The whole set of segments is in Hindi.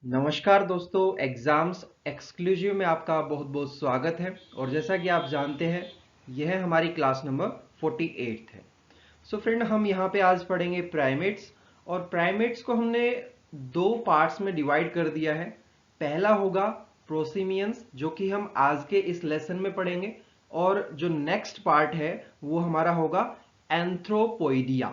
नमस्कार दोस्तों, एग्ज़ाम्स एक्सक्लूसिव में आपका बहुत बहुत स्वागत है। और जैसा कि आप जानते हैं, यह हमारी क्लास नंबर 48 है। सो फ्रेंड, हम यहाँ पे आज पढ़ेंगे प्राइमेट्स। और प्राइमेट्स को हमने दो पार्ट्स में डिवाइड कर दिया है। पहला होगा प्रोसिमियंस, जो कि हम आज के इस लेसन में पढ़ेंगे। और जो नेक्स्ट पार्ट है वो हमारा होगा एंथ्रोपोइडिया।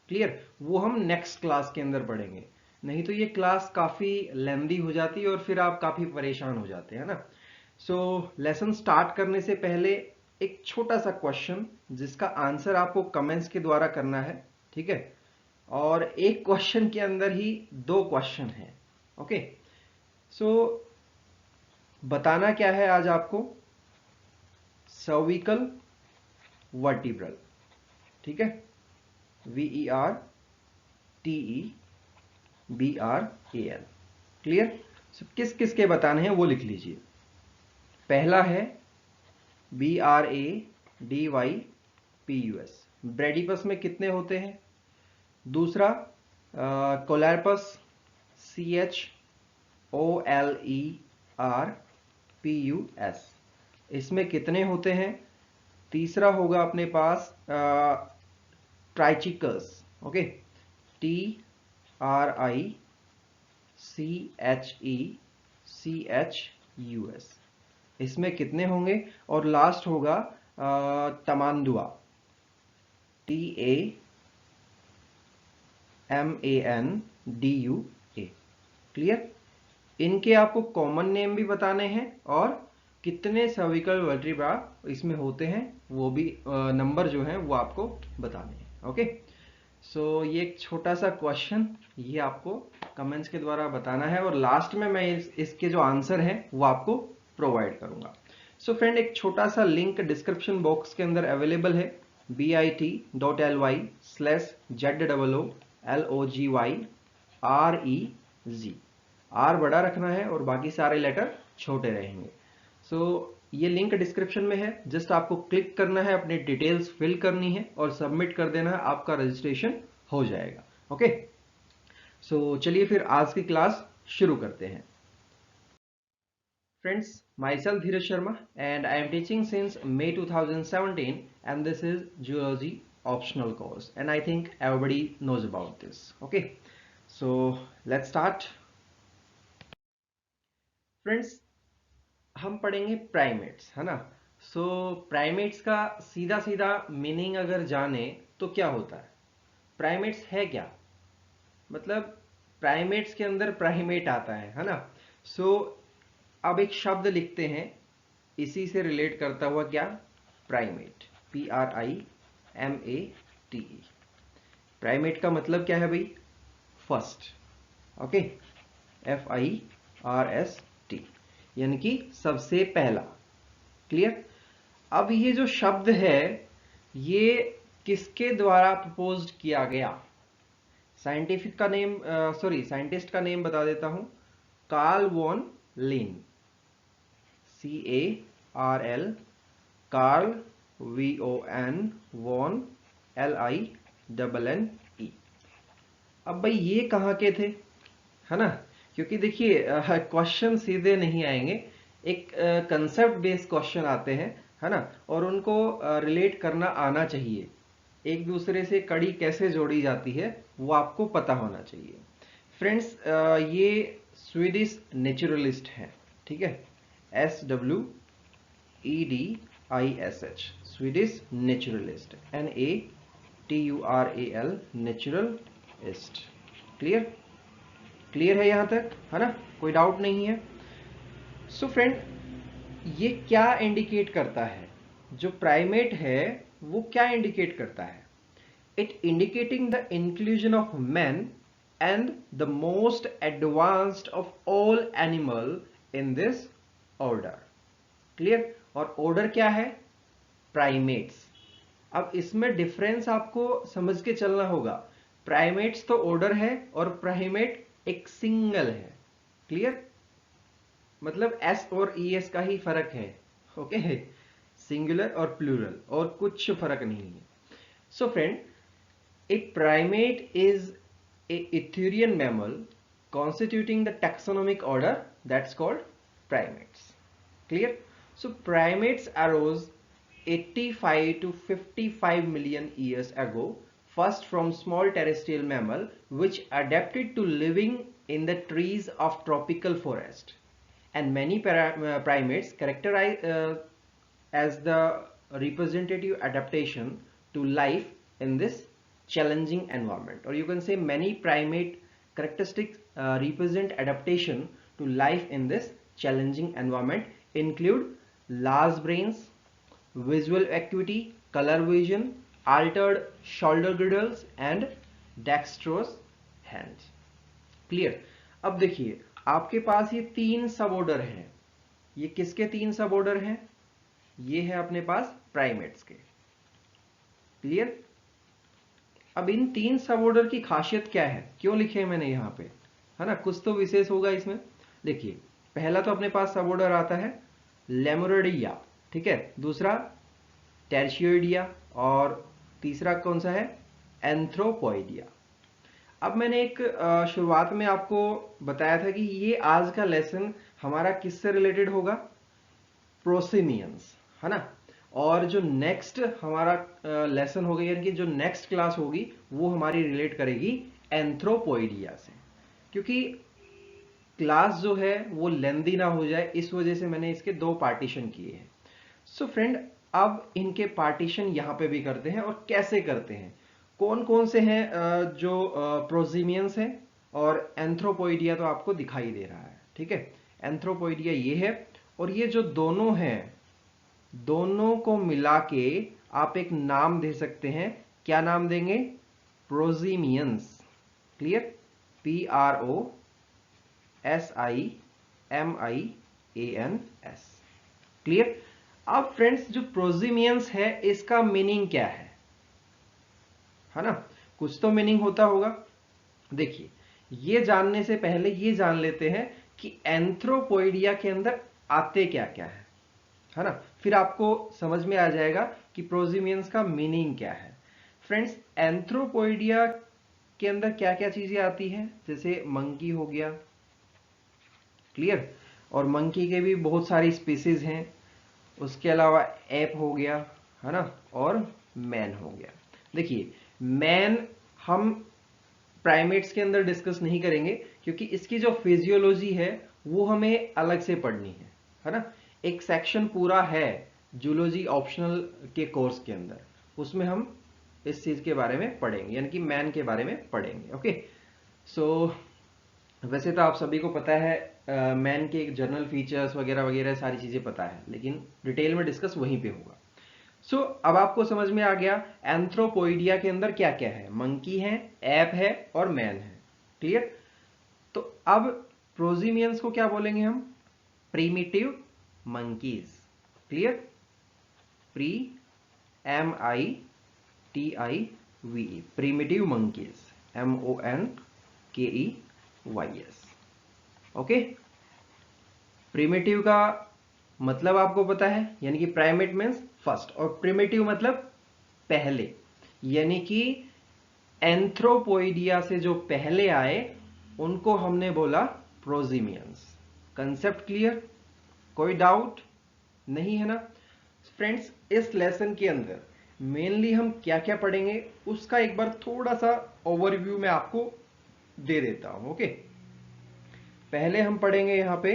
क्लियर, वो हम नेक्स्ट क्लास के अंदर पढ़ेंगे। नहीं तो ये क्लास काफी लेंदी हो जाती है और फिर आप काफी परेशान हो जाते हैं ना। सो लेसन स्टार्ट करने से पहले एक छोटा सा क्वेश्चन, जिसका आंसर आपको कमेंट्स के द्वारा करना है, ठीक है। और एक क्वेश्चन के अंदर ही दो क्वेश्चन है। ओके, सो बताना क्या है आज आपको? सर्विकल वर्टिब्रल, ठीक है। VERTEBRAL, clear. किस किस के बताने हैं वो लिख लीजिए। पहला है BRADYPUS, ब्रेडिपस में कितने होते हैं। दूसरा कोलेरपस, CHOLERPUS, इसमें कितने होते हैं। तीसरा होगा अपने पास ट्राइचिकस, ओके, TRICHECHUS, इसमें कितने होंगे। और लास्ट होगा तमांदुआ, TAMANDUA, क्लियर। इनके आपको कॉमन नेम भी बताने हैं और कितने सर्विकल वर्टिब्रा इसमें होते हैं वो भी नंबर जो है वो आपको बताने हैं। ओके, सो ये एक छोटा सा क्वेश्चन, ये आपको कमेंट्स के द्वारा बताना है और लास्ट में मैं इसके जो आंसर है वो आपको प्रोवाइड करूंगा। सो फ्रेंड, एक छोटा सा लिंक डिस्क्रिप्शन बॉक्स के अंदर अवेलेबल है, bit.ly/ZOOLOGYREZ। आर बड़ा रखना है और बाकी सारे लेटर छोटे रहेंगे। सो ये लिंक डिस्क्रिप्शन में है, जस्ट आपको क्लिक करना है, अपनी डिटेल्स फिल करनी है और सबमिट कर देना है, आपका रजिस्ट्रेशन हो जाएगा। ओके, सो चलिए फिर आज की क्लास शुरू करते हैं। Friends, myself Dheeraj Sharma and I am teaching since May 2017, and this is Geology optional course, and I think everybody knows about this. Okay, so let's start. Friends, हम पढ़ेंगे प्राइमेट्स, है ना। सो प्राइमेट्स का सीधा सीधा मीनिंग अगर जाने तो क्या होता है। प्राइमेट्स है क्या, मतलब प्राइमेट्स के अंदर प्राइमेट आता है ना। सो अब एक शब्द लिखते हैं इसी से रिलेट करता हुआ, क्या? Primate, PRIMATE। प्राइमेट का मतलब क्या है भाई? फर्स्ट, ओके, FIRST, यानी कि सबसे पहला। क्लियर। अब ये जो शब्द है ये किसके द्वारा प्रपोज्ड किया गया? साइंटिफिक का नेम, सॉरी, साइंटिस्ट का नेम बता देता हूं, Carl von Linne, CARL, Carl, VON, von, LINNE। अब भाई ये कहाँ के थे, है ना। क्योंकि देखिए क्वेश्चन सीधे नहीं आएंगे, एक कंसेप्ट बेस्ड क्वेश्चन आते हैं, है ना। और उनको रिलेट करना आना चाहिए, एक दूसरे से कड़ी कैसे जोड़ी जाती है वो आपको पता होना चाहिए। फ्रेंड्स, ये स्वीडिश नेचुरलिस्ट हैं, ठीक है, SWEDISH, Swedish naturalist, NATURAL, naturalist. Clear, clear है यहां तक, है ना, कोई डाउट नहीं है। सो फ्रेंड, ये क्या इंडिकेट करता है? जो प्राइमेट है वो क्या इंडिकेट करता है? It indicating the inclusion of man and the most advanced of all animal in this order. Clear. और ऑर्डर क्या है? प्राइमेट्स। अब इसमें डिफरेंस आपको समझ के चलना होगा। प्राइमेट्स तो ऑर्डर है और प्राइमेट एक सिंगल है। क्लियर, मतलब एस और ES का ही फर्क है। ओके, सिंगुलर और प्लूरल, और कुछ फर्क नहीं है। So friend, a primate is a eutherian mammal constituting the taxonomic order that's called primates. Clear? So primates arose 85 to 55 million years ago, first from small terrestrial mammal which adapted to living in the trees of tropical forest, and many primates characterized as the representative adaptation to life in this challenging environment, or you can say many primate characteristics represent adaptation to life in this challenging environment include large brains, visual acuity, color vision, altered shoulder girdles and dexterous hands. Clear? अब देखिए आपके पास ये तीन सब ऑर्डर हैं। ये किसके तीन सब ऑर्डर हैं? ये है अपने पास प्राइमेट्स के। क्लियर? अब इन तीन सब ऑर्डर की खासियत क्या है, क्यों लिखे हैं मैंने यहाँ पे, है ना? कुछ तो विशेष होगा इसमें। देखिए पहला तो अपने पास सब ऑर्डर आता है लेमुरिडिया, ठीक है, दूसरा टर्शियोइडिया और तीसरा कौन सा है? एंथ्रोपोइडिया। अब मैंने एक शुरुआत में आपको बताया था कि ये आज का लेसन हमारा किससे रिलेटेड होगा? प्रोसिमियंस, है ना? और जो नेक्स्ट हमारा लेसन होगा यानी कि जो नेक्स्ट क्लास होगी वो हमारी रिलेट करेगी एंथ्रोपोइडिया से, क्योंकि क्लास जो है वो लेंदी ना हो जाए इस वजह से मैंने इसके दो पार्टीशन किए हैं। सो फ्रेंड अब इनके पार्टीशन यहाँ पे भी करते हैं, और कैसे करते हैं, कौन कौन से हैं जो प्रोसिमियंस हैं, और एंथ्रोपोइडिया तो आपको दिखाई दे रहा है, ठीक है। एंथ्रोपोइडिया ये है, और ये जो दोनों हैं दोनों को मिला के आप एक नाम दे सकते हैं। क्या नाम देंगे? प्रोसिमियंस। क्लियर? PROSIMIANS। क्लियर? अब फ्रेंड्स जो प्रोसिमियंस है इसका मीनिंग क्या है ना? कुछ तो मीनिंग होता होगा। देखिए ये जानने से पहले ये जान लेते हैं कि एंथ्रोपोइडिया के अंदर आते क्या क्या है ना? फिर आपको समझ में आ जाएगा कि प्रोसिमियंस का मीनिंग क्या है। फ्रेंड्स एंथ्रोपोइडिया के अंदर क्या क्या चीजें आती हैं, जैसे मंकी हो गया, क्लियर, और मंकी के भी बहुत सारी स्पीसीज हैं, उसके अलावा एप हो गया, है ना, और मैन हो गया। देखिए मैन हम प्राइमेट्स के अंदर डिस्कस नहीं करेंगे क्योंकि इसकी जो फिजियोलॉजी है वो हमें अलग से पढ़नी है ना। एक सेक्शन पूरा है जूलॉजी ऑप्शनल के कोर्स के अंदर, उसमें हम इस चीज के बारे में पढ़ेंगे, यानी कि मैन के बारे में पढ़ेंगे। ओके, सो वैसे तो आप सभी को पता है मैन के जनरल फीचर्स वगैरह वगैरह सारी चीजें पता है, लेकिन डिटेल में डिस्कस वहीं पे होगा। सो अब आपको समझ में आ गया एंथ्रोपोइडिया के अंदर क्या क्या है, मंकी है, एप है और मैन है। क्लियर? तो अब प्रोसिमियंस को क्या बोलेंगे हम? Primitive monkeys. Clear? PRIMITIVE, primitive monkeys, MONKEYS। Okay, primitive का मतलब आपको पता है, यानी कि प्राइमेट मीन्स फर्स्ट, और प्रिमिटिव मतलब पहले, यानी कि एंथ्रोपोइडिया से जो पहले आए उनको हमने बोला प्रोसिमियंस। Concept clear? कोई डाउट नहीं है ना? फ्रेंड्स इस लेसन के अंदर मेनली हम क्या क्या पढ़ेंगे उसका एक बार थोड़ा सा ओवरव्यू मैं आपको दे देता हूं। ओके, पहले हम पढ़ेंगे यहां पे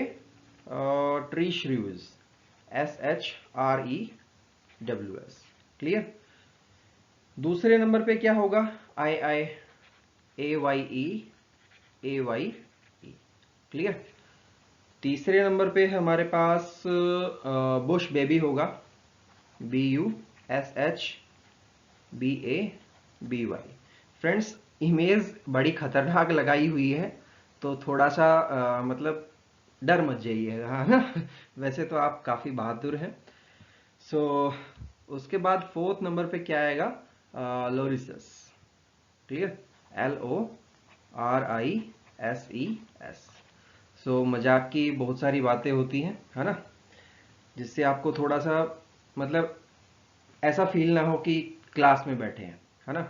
ट्री श्रीव्स, SHREWS। क्लियर? दूसरे नंबर पे क्या होगा? AYE। क्लियर? तीसरे नंबर पे हमारे पास बुश बेबी होगा, BUSHBABY। फ्रेंड्स इमेज बड़ी खतरनाक लगाई हुई है तो थोड़ा सा मतलब डर मत जाइएगा, है ना? वैसे तो आप काफी बहादुर हैं। सो उसके बाद फोर्थ नंबर पे क्या आएगा? लोरिसस। क्लियर? LORISES। सो मजाक की बहुत सारी बातें होती हैं, है ना, जिससे आपको थोड़ा सा मतलब ऐसा फील ना हो कि क्लास में बैठे हैं, है ना।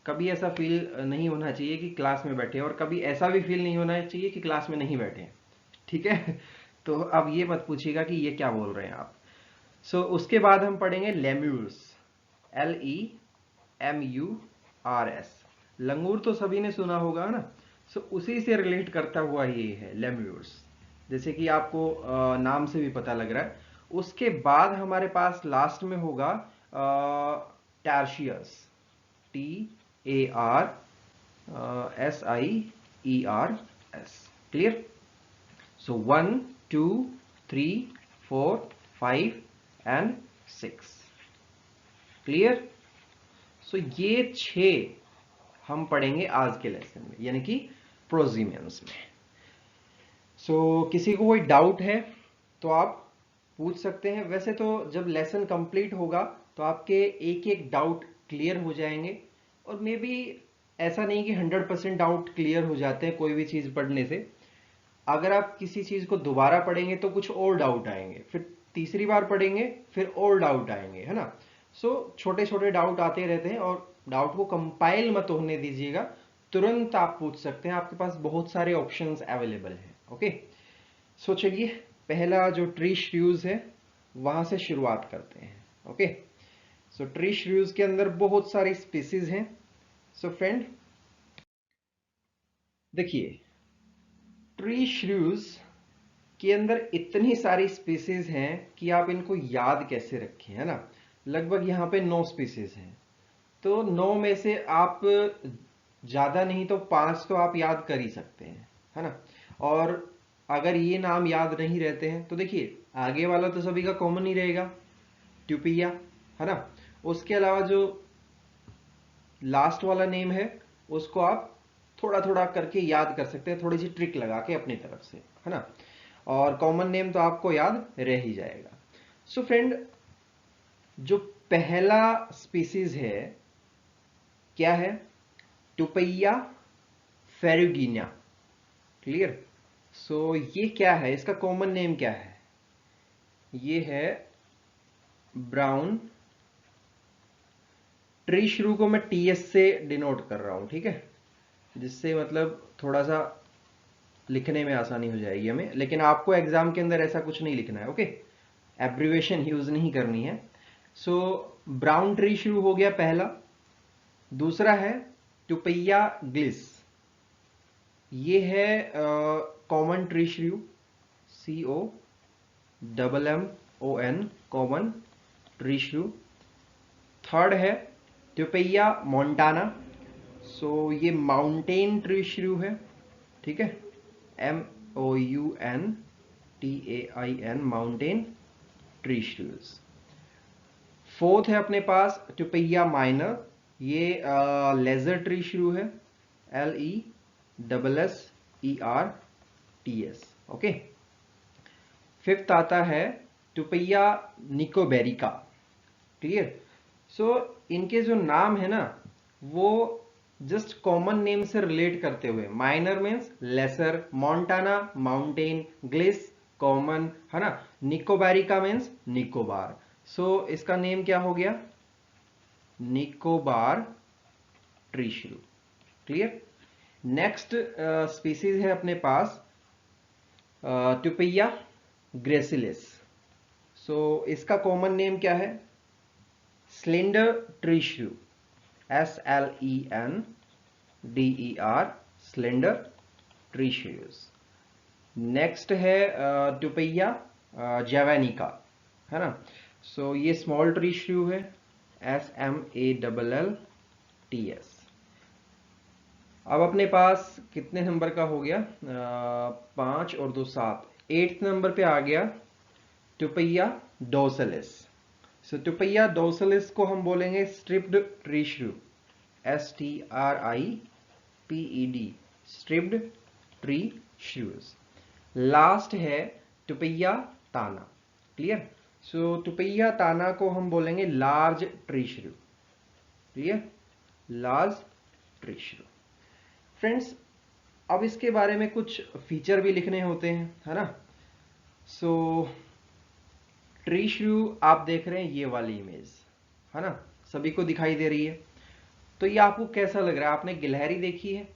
कभी ऐसा फील नहीं होना चाहिए कि क्लास में बैठे हैं, और कभी ऐसा भी फील नहीं होना चाहिए कि क्लास में नहीं बैठे हैं, ठीक है। तो अब ये मत पूछिएगा कि ये क्या बोल रहे हैं आप। उसके बाद हम पढ़ेंगे लेम्यूर्स, LEMURS। लंगूर तो सभी ने सुना होगा ना। उसी से रिलेट करता हुआ ये है लेम्यूर्स, जैसे कि आपको नाम से भी पता लग रहा है। उसके बाद हमारे पास लास्ट में होगा टर्शियस, TARSIERS। क्लियर। 1 2 3 4 5 एंड 6। क्लियर। ये 6 हम पढ़ेंगे आज के लेसन में, यानी कि प्रोजीमेंस में। किसी को कोई डाउट है तो आप पूछ सकते हैं। वैसे तो जब लेसन कंप्लीट होगा तो आपके एक एक डाउट क्लियर हो जाएंगे, और मे बी ऐसा नहीं कि 100% डाउट क्लियर हो जाते हैं कोई भी चीज़ पढ़ने से। अगर आप किसी चीज़ को दोबारा पढ़ेंगे तो कुछ और डाउट आएंगे, फिर तीसरी बार पढ़ेंगे फिर और डाउट आएंगे, है ना। छोटे छोटे डाउट आते रहते हैं, और डाउट को कंपाइल मत होने दीजिएगा, तुरंत आप पूछ सकते हैं, आपके पास बहुत सारे ऑप्शंस अवेलेबल हैं। ओके। चलिए पहला जो ट्री श्रीव्स है वहां से शुरुआत करते हैं। ओके। ट्री श्रीव्स के अंदर बहुत सारी स्पीसीज हैं। फ्रेंड देखिए, ट्री श्रीव्स के अंदर इतनी सारी स्पीसीज हैं कि आप इनको याद कैसे रखें, है ना। लगभग यहाँ पे 9 स्पीसीज हैं। तो 9 में से आप ज्यादा नहीं तो 5 तो आप याद कर ही सकते हैं, है ना। और अगर ये नाम याद नहीं रहते हैं तो देखिए आगे वाला तो सभी का कॉमन ही रहेगा, ट्यूपिया, है ना। उसके अलावा जो लास्ट वाला नेम है उसको आप थोड़ा थोड़ा करके याद कर सकते हैं, थोड़ी सी ट्रिक लगा के अपनी तरफ से, है ना। और कॉमन नेम तो आपको याद रह ही जाएगा। फ्रेंड, जो पहला स्पीसीज है क्या है? टुपैया फेरुगिना। क्लियर। ये क्या है, इसका कॉमन नेम क्या है? ये है ब्राउन ट्री श्रू को मैं TS से डिनोट कर रहा हूं, ठीक है, जिससे मतलब थोड़ा सा लिखने में आसानी हो जाएगी हमें। लेकिन आपको एग्जाम के अंदर ऐसा कुछ नहीं लिखना है, ओके, एब्रीवेशन यूज नहीं करनी है। ब्राउन ट्री श्रू हो गया पहला। दूसरा है टुपैया ग्लिस, ये है कॉमन ट्री श्रू, COMMON, कॉमन ट्री श्रू। थर्ड है टुपैया मोंटाना, ये माउंटेन ट्री श्रू है, ठीक है, MOUNTAIN, माउंटेन ट्री श्रूज। फोर्थ है अपने पास टुपैया माइनर, ये लेजर ट्री श्रू है, LESSERTS, ओके। फिफ्थ आता है टुपैया निकोबेरिका। क्लियर। इनके जो नाम है ना वो जस्ट कॉमन नेम से रिलेट करते हुए, minor means lesser, montana mountain, glis common, है ना, निकोबारिका मीन्स निकोबार। इसका नेम क्या हो गया? Nicobar tree shrew. Clear. Next species है अपने पास टुपैया ग्रेसिलिस। इसका कॉमन नेम क्या है? स्लेंडर ट्री श्रू, SLENDER, स्लेंडर ट्री श्रूज। नेक्स्ट है टुपैया जैवानिका, है ना। ये स्मॉल ट्री श्रू है, SMALLTS। अब अपने पास कितने नंबर का हो गया? 5 और 2 7। 8th नंबर पे आ गया टुपैया डोर्सलिस। टुपैया डोर्सलिस को हम बोलेंगे striped tree shrew, STRIPED, striped tree shrews. Last है Tupaia tana. Clear. Tupaia tana को हम बोलेंगे large tree shrew. Clear, large tree shrew. Friends, अब इसके बारे में कुछ फीचर भी लिखने होते हैं, है ना। ट्री श्रू आप देख रहे हैं, ये वाली इमेज, है ना, सभी को दिखाई दे रही है। तो ये आपको कैसा लग रहा है? आपने गिलहरी देखी है?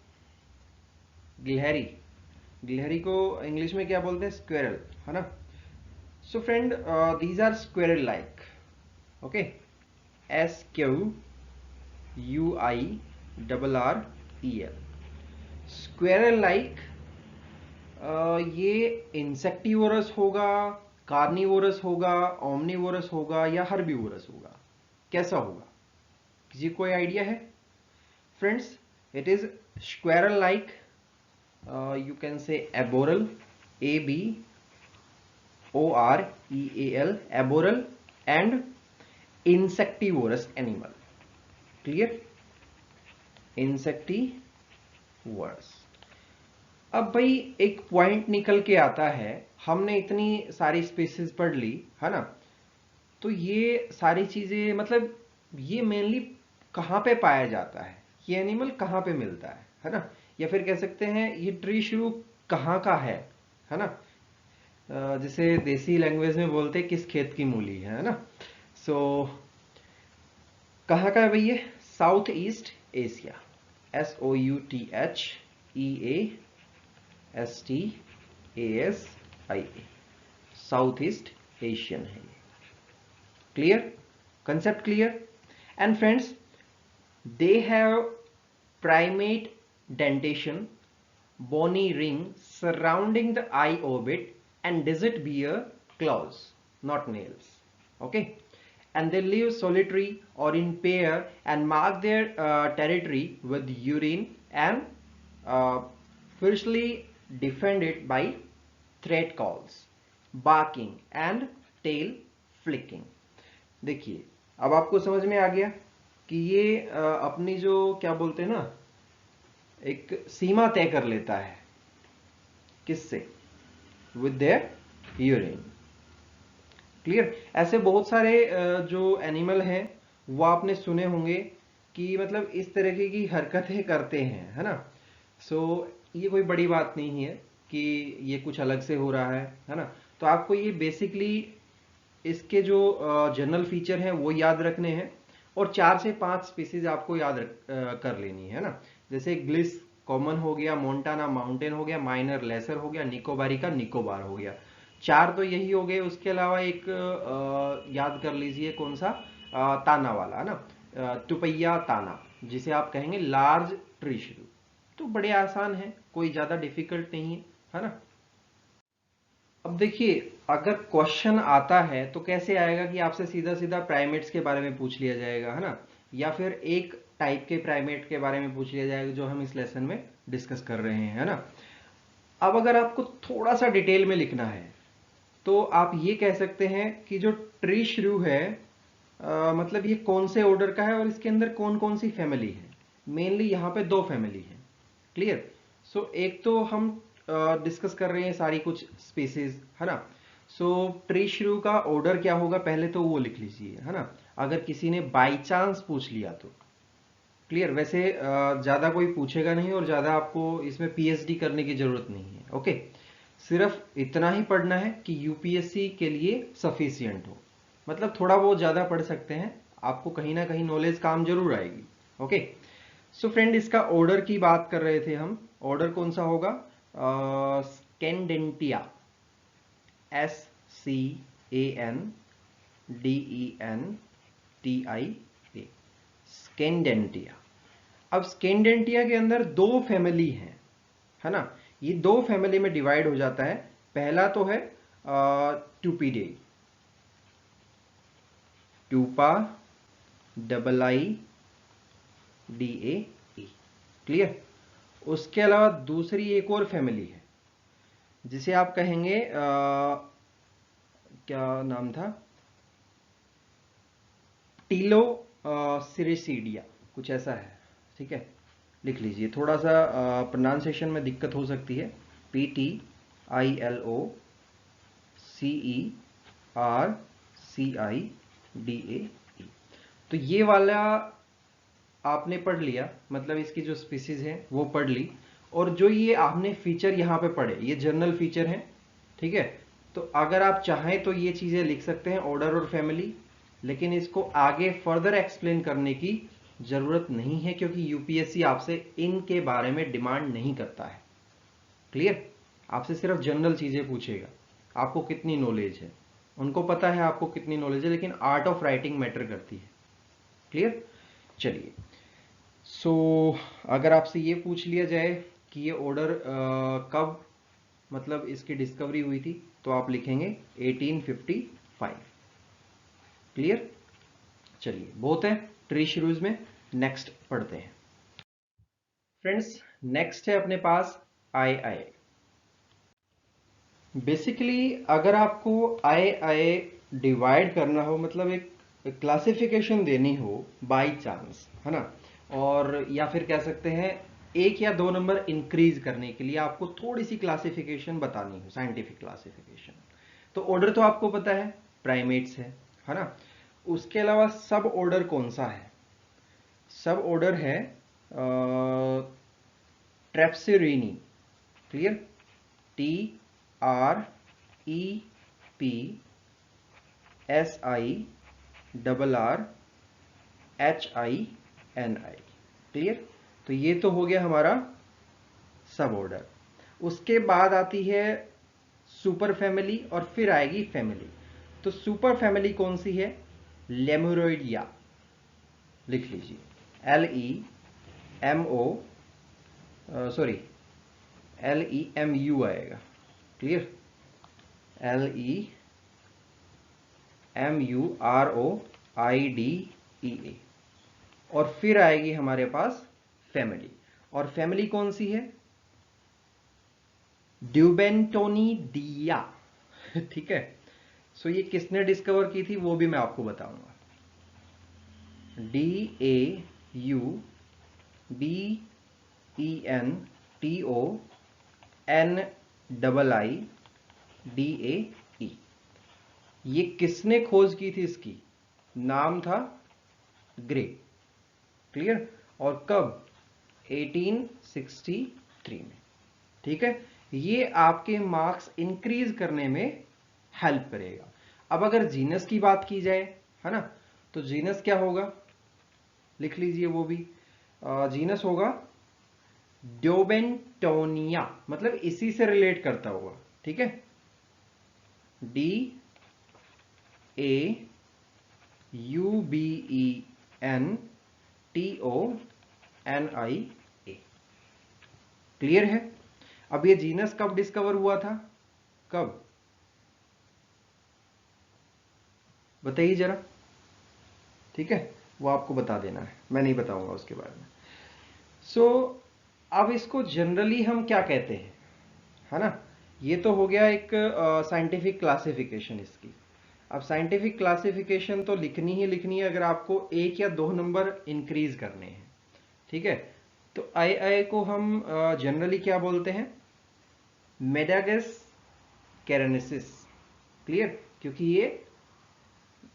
गिलहरी, गिलहरी को इंग्लिश में क्या बोलते हैं? स्क्वेरल, है ना? So friend, these are squirrel like, okay, SQUIRREL, squirrel like. ये इंसेक्टिवोरस होगा, कार्निवोरस होगा, ओमनिवोरस होगा या हर्बीवोरस होगा? कैसा होगा? किसी को कोई आइडिया है? Friends, it is squirrel like, you can say arboreal, ABOREAL, arboreal, and insectivorous animal. Clear? Insectivorous. अब भाई एक पॉइंट निकल के आता है, हमने इतनी सारी स्पीसीज पढ़ ली, है ना? तो ये सारी चीजें मतलब ये मेनली कहाँ पे पाया जाता है? ये एनिमल कहाँ पे मिलता है ना? या फिर कह सकते हैं ये ट्री शुरू कहाँ का है ना? जिसे देसी लैंग्वेज में बोलते हैं किस खेत की मूली है ना? सो कहाँ का है भाई ये? South east Asia, SOUTHEASTASIA, south east Asian है ये। Clear? Concept clear? And friends, they have primate dentation, bony ring surrounding the eye orbit, and digit bear claws, not nails. Okay, and they live solitary or in pair and mark their territory with urine and fiercely defended by threat calls, barking and tail flicking. देखिए, अब आपको समझ में आ गया कि ये अपनी जो क्या बोलते हैं ना, एक सीमा तय कर लेता है। किससे? With their urine. क्लियर? ऐसे बहुत सारे जो एनिमल हैं वो आपने सुने होंगे कि मतलब इस तरीके की हरकतें करते हैं, है ना? सो ये कोई बड़ी बात नहीं है कि ये कुछ अलग से हो रहा है ना? तो आपको ये बेसिकली इसके जो जनरल फीचर हैं वो याद रखने हैं और 4 से 5 स्पीसीज आपको याद कर लेनी है ना? जैसे ग्लिस कॉमन हो गया, मोंटाना माउंटेन हो गया, माइनर लेसर हो गया, निकोबारी का निकोबार हो गया। 4 तो यही हो गए। उसके अलावा एक याद कर लीजिए, कौन सा? ताना वाला, है ना? तुपैया ताना, जिसे आप कहेंगे लार्ज ट्री श्रू। तो बड़े आसान है, कोई ज्यादा डिफिकल्ट नहीं है ना? अब देखिए, अगर क्वेश्चन आता है तो कैसे आएगा कि आपसे सीधा सीधा प्राइमेट्स के बारे में पूछ लिया जाएगा, है ना? या फिर एक टाइप के प्राइमेट के बारे में पूछ लिया जाएगा जो हम इस लेसन में डिस्कस कर रहे हैं, है ना? अब अगर आपको थोड़ा सा डिटेल में लिखना है तो आप ये कह सकते हैं कि जो ट्री श्रू है मतलब ये कौन से ऑर्डर का है और इसके अंदर कौन कौन सी फैमिली है। मेनली यहाँ पे 2 फैमिली है। क्लियर? सो एक तो हम डिस्कस कर रहे हैं सारी कुछ स्पीसीज, है ना? सो ट्री श्रू का ऑर्डर क्या होगा पहले तो वो लिख लीजिए, है ना? अगर किसी ने बाई चांस पूछ लिया तो। क्लियर? वैसे ज्यादा कोई पूछेगा नहीं और ज्यादा आपको इसमें पीएचडी करने की जरूरत नहीं है। ओके, सिर्फ इतना ही पढ़ना है कि यूपीएससी के लिए सफिशियंट हो। मतलब थोड़ा बहुत ज्यादा पढ़ सकते हैं, आपको कहीं ना कहीं नॉलेज काम जरूर आएगी। ओके, सो फ्रेंड, इसका ऑर्डर की बात कर रहे थे हम। ऑर्डर कौन सा होगा? स्कैंडेंटिया, SCANDENTIA, स्कैंडेंटिया। अब स्कैंडेंटिया के अंदर 2 फैमिली हैं, है ना? ये 2 फैमिली में डिवाइड हो जाता है। पहला तो है टूपीडे, टूपा, IIDA। क्लियर? उसके अलावा दूसरी एक और फैमिली है जिसे आप कहेंगे क्या नाम था? टीलो सिरिसीडिया, कुछ ऐसा है। ठीक है, लिख लीजिए। थोड़ा सा प्रोनाउंसिएशन में दिक्कत हो सकती है। PTILOCERCIDAE। तो ये वाला आपने पढ़ लिया, मतलब इसकी जो स्पीसीज है वो पढ़ ली। और जो ये आपने फीचर यहाँ पे पढ़े, ये जनरल फीचर हैं। ठीक है, तो अगर आप चाहें तो ये चीजें लिख सकते हैं, ऑर्डर और फैमिली। लेकिन इसको आगे फर्दर एक्सप्लेन करने की जरूरत नहीं है, क्योंकि यूपीएससी आपसे इनके बारे में डिमांड नहीं करता है। क्लियर? आपसे सिर्फ जनरल चीजें पूछेगा, आपको कितनी नॉलेज है, उनको पता है आपको कितनी नॉलेज है, लेकिन आर्ट ऑफ राइटिंग मैटर करती है। क्लियर? चलिए, सो अगर आपसे ये पूछ लिया जाए कि ये ऑर्डर कब मतलब इसकी डिस्कवरी हुई थी, तो आप लिखेंगे 1855। क्लियर? चलिए, बहुत है ट्री श्रूज में, नेक्स्ट पढ़ते हैं। फ्रेंड्स, नेक्स्ट है अपने पास आई आई। बेसिकली अगर आपको आई आई डिवाइड करना हो, मतलब एक क्लासिफिकेशन देनी हो बाय चांस, है ना, और या फिर कह सकते हैं एक या दो नंबर इंक्रीज करने के लिए आपको थोड़ी सी क्लासिफिकेशन बतानी हो, साइंटिफिक क्लासिफिकेशन, तो ऑर्डर तो आपको पता है, प्राइमेट्स है ना। उसके अलावा सब ऑर्डर कौन सा है? सब ऑर्डर है ट्रेप्सिरिनी। Clear? T R E P S I double R H I N I. Clear? तो ये तो हो गया हमारा सब ऑर्डर। उसके बाद आती है सुपर फैमिली और फिर आएगी फैमिली। तो सुपर फैमिली कौन सी है? लेमुरोइडिया। लिख लीजिए, LEMU आएगा। क्लियर? LEMUROIDEA। और फिर आएगी हमारे पास फैमिली। और फैमिली कौन सी है? ड्यूबेंटोनिडिया। ठीक है? सो ये किसने डिस्कवर की थी वो भी मैं आपको बताऊंगा। DAUBENTONIIDAE। ये किसने खोज की थी? इसकी नाम था ग्रे। क्लियर? और कब? 1863 में। ठीक है? ये आपके मार्क्स इंक्रीज करने में हेल्प करेगा। अब अगर जीनस की बात की जाए, है ना, तो जीनस क्या होगा? लिख लीजिए वो भी। जीनस होगा ड्यूबेंटोनिया, मतलब इसी से रिलेट करता हुआ। ठीक है? DAUBENTONIA। क्लियर है? अब ये जीनस कब डिस्कवर हुआ था? कब बताइए जरा। ठीक है? वो आपको बता देना है, मैं नहीं बताऊंगा उसके बारे में। सो अब इसको जनरली हम क्या कहते हैं, है ना? ये तो हो गया एक साइंटिफिक क्लासिफिकेशन इसकी। अब साइंटिफिक क्लासिफिकेशन तो लिखनी ही लिखनी है अगर आपको एक या दो नंबर इंक्रीज करने हैं। ठीक है? तो आई आई को हम जनरली क्या बोलते हैं? मेडागस कैरेनेसिस। क्लियर? क्योंकि ये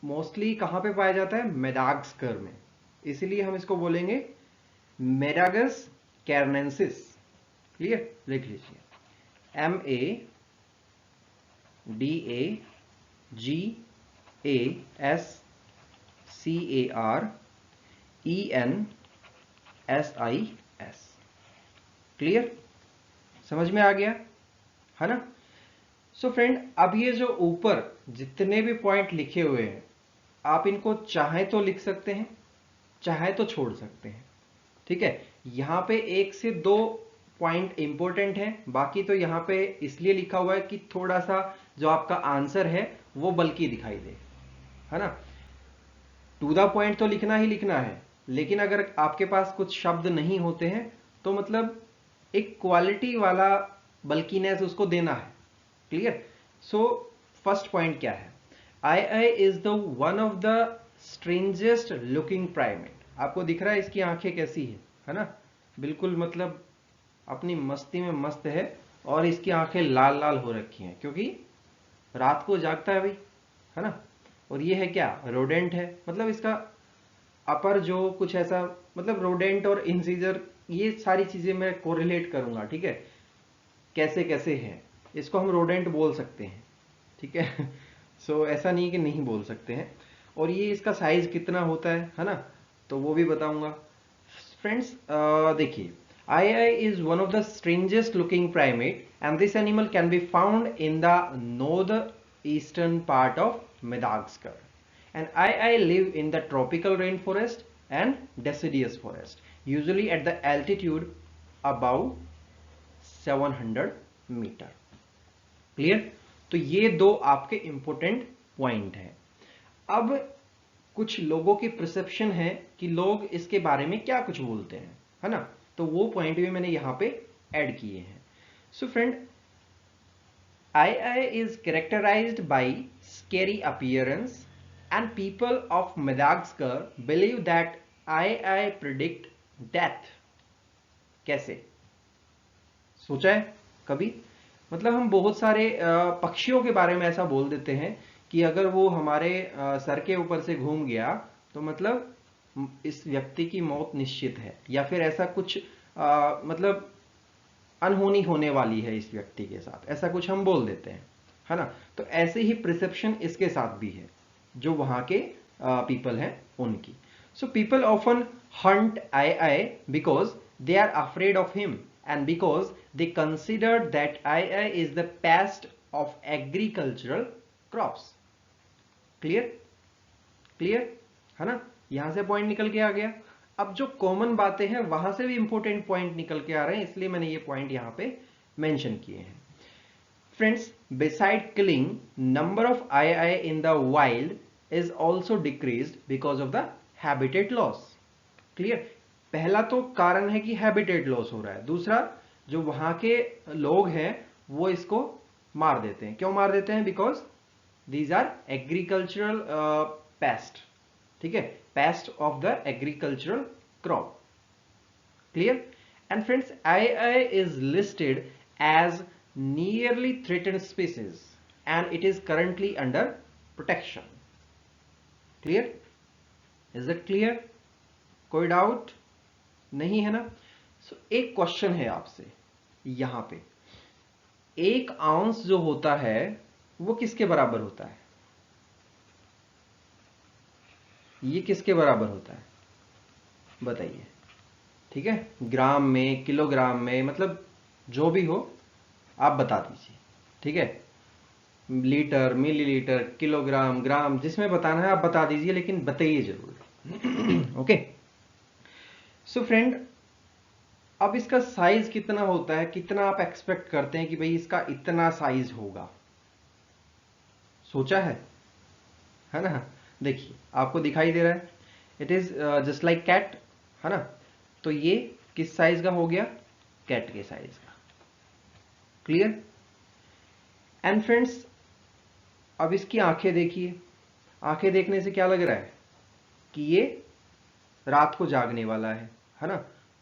मोस्टली कहां पे पाया जाता है? मेडागास्कर में, इसलिए हम इसको बोलेंगे मेडागस कैरनेंसिस। क्लियर? लिख लीजिए, MEDAGASCARENSIS। क्लियर? समझ में आ गया, है ना? सो फ्रेंड, अब ये जो ऊपर जितने भी पॉइंट लिखे हुए हैं, आप इनको चाहे तो लिख सकते हैं, चाहे तो छोड़ सकते हैं। ठीक है? यहां पे एक से दो पॉइंट इंपॉर्टेंट है, बाकी तो यहां पे इसलिए लिखा हुआ है कि थोड़ा सा जो आपका आंसर है वो बल्कि दिखाई दे, है ना। टू द पॉइंट तो लिखना ही लिखना है, लेकिन अगर आपके पास कुछ शब्द नहीं होते हैं तो मतलब एक क्वालिटी वाला बल्कीनेस उसको देना है। क्लियर? सो फर्स्ट पॉइंट क्या है? Aye aye is the one of the strangest looking primate. आपको दिख रहा है इसकी आंखें कैसी है ना? बिल्कुल मतलब अपनी मस्ती में मस्त है, और इसकी आंखें लाल लाल हो रखी हैं क्योंकि रात को जागता है भाई, है ना। और ये है क्या? रोडेंट है, मतलब इसका अपर जो कुछ ऐसा, मतलब रोडेंट और इंसीजर, ये सारी चीजें मैं कोरिलेट करूंगा। ठीक है? कैसे कैसे है, इसको हम रोडेंट बोल सकते हैं। ठीक है? सो ऐसा नहीं कि नहीं बोल सकते हैं। और ये इसका साइज कितना होता है ना? तो वो भी बताऊंगा। फ्रेंड्स देखिए, aye is one of the strangest looking primate and this animal can be found in the north eastern part of Madagascar and aye live in the tropical rain forest and deciduous forest usually at the altitude about 700 metre. Clear? तो ये दो आपके इंपॉर्टेंट पॉइंट हैं। अब कुछ लोगों की परसेप्शन है कि लोग इसके बारे में क्या कुछ बोलते हैं, है ना, तो वो पॉइंट भी मैंने यहां पे ऐड किए हैं। So friend, aye is characterised by scary appearance and people of Madagascar believe that aye predict death. कैसे? सोचा है कभी? मतलब हम बहुत सारे पक्षियों के बारे में ऐसा बोल देते हैं कि अगर वो हमारे सर के ऊपर से घूम गया तो मतलब इस व्यक्ति की मौत निश्चित है, या फिर ऐसा कुछ मतलब अनहोनी होने वाली है इस व्यक्ति के साथ, ऐसा कुछ हम बोल देते हैं, है ना। तो ऐसे ही प्रिसेप्शन इसके साथ भी है जो वहां के पीपल हैं उनकी। So people often hunt aye because they are afraid of him and because they considered that II is the pest of agricultural crops. Clear? Clear? है ना? यहां से पॉइंट निकल के आ गया। अब जो कॉमन बातें हैं वहां से भी इंपॉर्टेंट पॉइंट निकल के आ रहे हैं, इसलिए मैंने ये पॉइंट यहां पे मेंशन किए हैं। Friends, beside killing, number of II in the wild is also decreased because of the habitat loss. Clear? पहला तो कारण है कि हैबिटेट लॉस हो रहा है, दूसरा जो वहां के लोग हैं वो इसको मार देते हैं। क्यों मार देते हैं? Because these are agricultural pest. ठीक है, pest of the agricultural crop. Clear? And friends, aye is listed as nearly threatened species and it is currently under protection. Clear? Is it clear? कोई डाउट नहीं है ना? एक क्वेश्चन है आपसे यहां पे, एक आउंस जो होता है वो किसके बराबर होता है? ये किसके बराबर होता है बताइए? ठीक है, ग्राम में, किलोग्राम में, मतलब जो भी हो आप बता दीजिए। ठीक है, लीटर, मिलीलीटर, किलोग्राम, ग्राम, जिसमें बताना है आप बता दीजिए, लेकिन बताइए जरूर। ओके। सो फ्रेंड, अब इसका साइज कितना होता है, कितना आप एक्सपेक्ट करते हैं कि भाई इसका इतना साइज होगा? सोचा है ना? देखिए, आपको दिखाई दे रहा है, it is just like cat, है ना। तो ये किस साइज का हो गया? कैट के साइज का। क्लियर? एंड फ्रेंड्स, अब इसकी आंखें देखिए, आंखें देखने से क्या लग रहा है कि ये रात को जागने वाला है ना।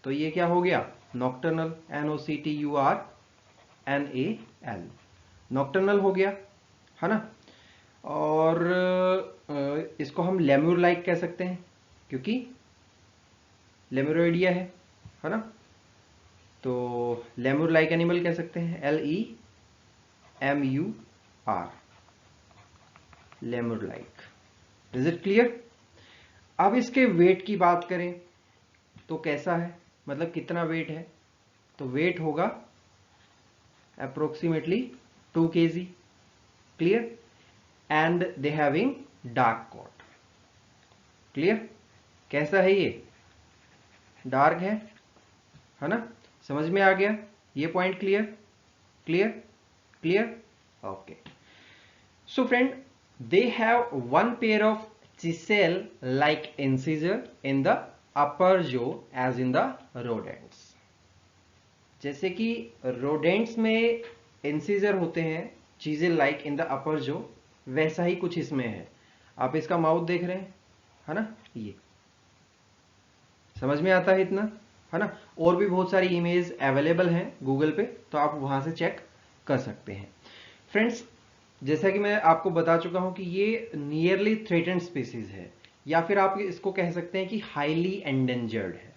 तो ये क्या हो गया? नॉक्टर्नल, NOCTURNAL, नॉक्टर्नल हो गया, है ना। और इसको हम लेम्यूर लाइक कह सकते हैं क्योंकि लेम्यूरोइडिया है ना। तो लेम्यूर लाइक एनिमल कह सकते हैं, LEMUR, lemur like. Is it clear? अब इसके वेट की बात करें तो कैसा है, मतलब कितना वेट है? तो वेट होगा approximately 2 kg। Clear? And they having dark coat. Clear? कैसा है ये? डार्क है ना। समझ में आ गया ये point? Clear? Clear? Clear? Okay. So friend, they have one pair of chisel like incisor in the upper jaw as in the rodents। जैसे कि rodents में इंसिजर होते हैं chisel like in the upper jaw, वैसा ही कुछ इसमें है। आप इसका माउथ देख रहे हैं, है ना। ये समझ में आता है इतना, है ना। और भी बहुत सारी इमेज अवेलेबल हैं गूगल पे, तो आप वहां से चेक कर सकते हैं। फ्रेंड्स, जैसा कि मैं आपको बता चुका हूं कि ये नियरली थ्रेटेंड स्पीसीज है, या फिर आप इसको कह सकते हैं कि हाईली एंडेंजर्ड है।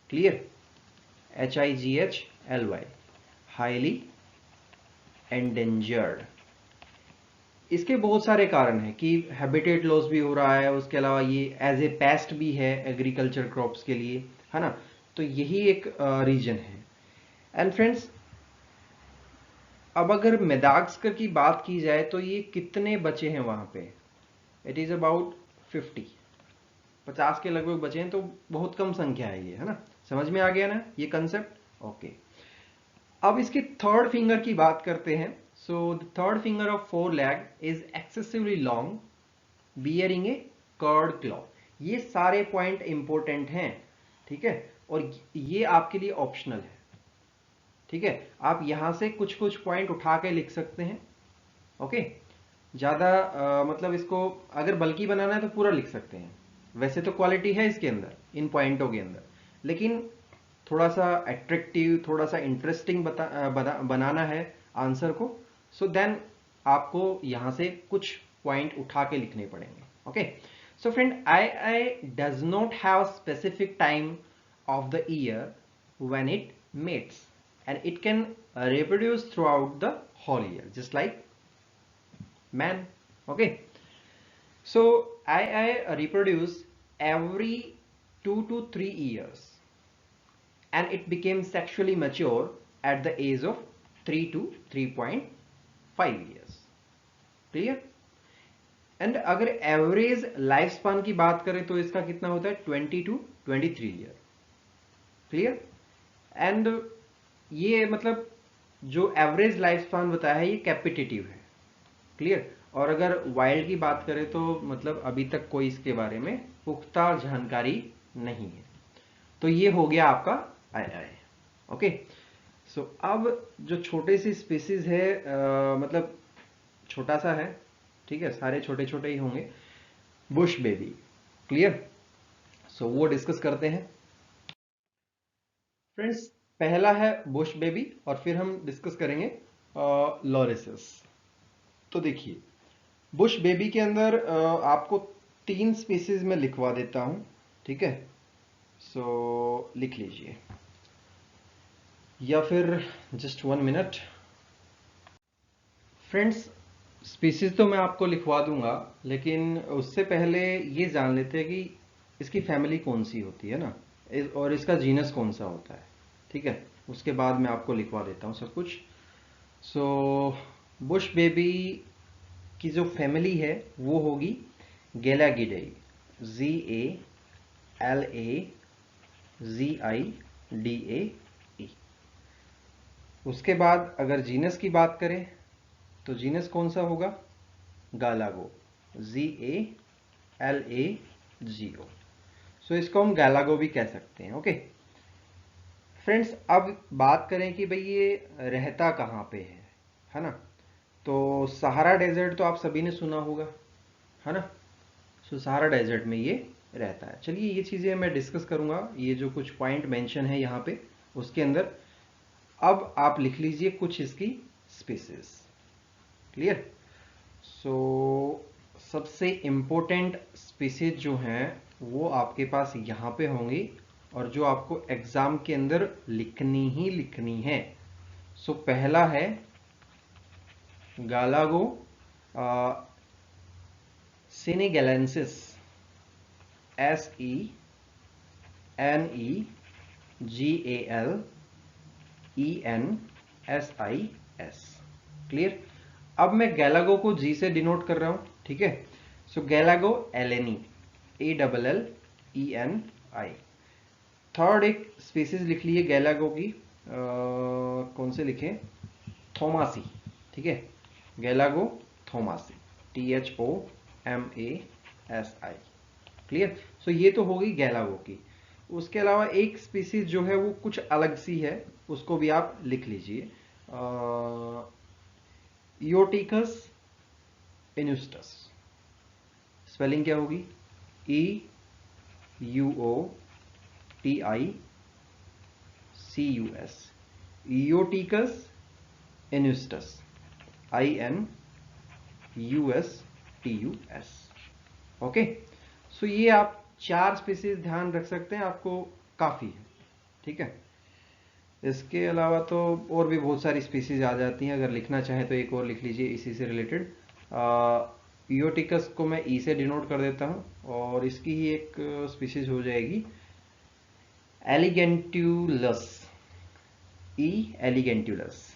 क्लियर? HIGHLY, highly endangered. इसके बहुत सारे कारण हैं कि हैबिटेट लॉस भी हो रहा है, उसके अलावा ये एज ए पेस्ट भी है एग्रीकल्चर क्रॉप्स के लिए, है ना। तो यही एक रीजन है। एंड फ्रेंड्स, अब अगर मेडागास्कर की बात की जाए तो ये कितने बचे हैं वहां पे, इट इज अबाउट 50 के लगभग बचे हैं, तो बहुत कम संख्या है ये, है ना। समझ में आ गया ना ये कंसेप्ट। ओके, अब इसके थर्ड फिंगर की बात करते हैं। So the third finger of four leg is excessively long bearing a curved claw. ये सारे पॉइंट इंपॉर्टेंट हैं, ठीक है, और ये आपके लिए ऑप्शनल है, ठीक है। आप यहां से कुछ कुछ पॉइंट उठा के लिख सकते हैं। ओके, ज्यादा मतलब इसको अगर बल्कि बनाना है तो पूरा लिख सकते हैं। वैसे तो क्वालिटी है इसके अंदर, इन पॉइंटों के अंदर, लेकिन थोड़ा सा अट्रैक्टिव, थोड़ा सा इंटरेस्टिंग बनाना है आंसर को। सो देन आपको यहां से कुछ पॉइंट उठा के लिखने पड़ेंगे। Okay, so friend, aye does not have specific time of the year when it mates and it can reproduce throughout the whole year just like man. Okay, so I reproduce every 2 to 3 years and it became sexually mature at the age of 3 to 3.5 years. clear? And अगर एवरेज लाइफ स्पान की बात करें तो इसका कितना होता है 20 to 23 ईयर। क्लियर? एंड ये मतलब जो एवरेज लाइफ स्पान बताया है ये कैपिटेटिव है। क्लियर? और अगर वाइल्ड की बात करें तो मतलब अभी तक कोई इसके बारे में पुख्ता जानकारी नहीं है। तो ये हो गया आपका आई। ओके, सो अब जो छोटे सी स्पीसीज है, मतलब छोटा सा है, ठीक है, सारे छोटे छोटे ही होंगे। Bush baby. क्लियर? सो वो डिस्कस करते हैं फ्रेंड्स। पहला है बुश बेबी और फिर हम डिस्कस करेंगे लॉरेसिस। तो देखिए, बुश बेबी के अंदर आपको 3 स्पीसीज में लिखवा देता हूं, ठीक है। सो लिख लीजिए, या फिर जस्ट 1 मिनट। फ्रेंड्स, स्पीसीज तो मैं आपको लिखवा दूंगा, लेकिन उससे पहले ये जान लेते हैं कि इसकी फैमिली कौन सी होती है ना, और इसका जीनस कौन सा होता है, ठीक है। उसके बाद मैं आपको लिखवा देता हूँ सब कुछ। सो बुश बेबी की जो फैमिली है वो होगी गैलागिडेई, GALAZIDAE। उसके बाद अगर जीनस की बात करें तो जीनस कौन सा होगा, गालागो, GALAGO। सो इसको हम गालागो भी कह सकते हैं। ओके फ्रेंड्स, अब बात करें कि भाई ये रहता कहाँ पे है ना। तो सहारा डेजर्ट तो आप सभी ने सुना होगा, है ना। सो सहारा डेजर्ट में ये रहता है। चलिए, ये चीज़ें मैं डिस्कस करूंगा, ये जो कुछ पॉइंट मेंशन है यहाँ पे उसके अंदर। अब आप लिख लीजिए कुछ इसकी स्पीसीज। क्लियर? सो सबसे इम्पोर्टेंट स्पीसीज जो हैं वो आपके पास यहाँ पे होंगी और जो आपको एग्जाम के अंदर लिखनी ही लिखनी है। सो पहला है गालागो सेनेगलेंसिस, SENEGALENSIS। क्लियर? अब मैं गैलागो को जी से डिनोट कर रहा हूं, ठीक है। सो गैलागो एलेनी, AEENI। थर्ड एक स्पीसीज लिख लिए गैलागो की, कौन से लिखें, थोमासी, ठीक है, गैलागो थोमासी, THOMASI। क्लियर? सो ये तो होगी गैलागो की। उसके अलावा एक स्पीसीज जो है वो कुछ अलग सी है, उसको भी आप लिख लीजिए, इयोटिकस इनुस्टस। स्पेलिंग क्या होगी, EUOTICUS, इयोटिकस इनुस्टस, INUSTUS। ओके, सो ये आप 4 स्पीसीज ध्यान रख सकते हैं, आपको काफी है, ठीक है। इसके अलावा तो और भी बहुत सारी स्पीसीज आ जाती हैं, अगर लिखना चाहें तो एक और लिख लीजिए इसी से रिलेटेड। इयोटिकस को मैं ई से डिनोट कर देता हूँ और इसकी ही एक स्पीसीज हो जाएगी एलिगेंट्यूलस, ई एलिगेंट्यूलस,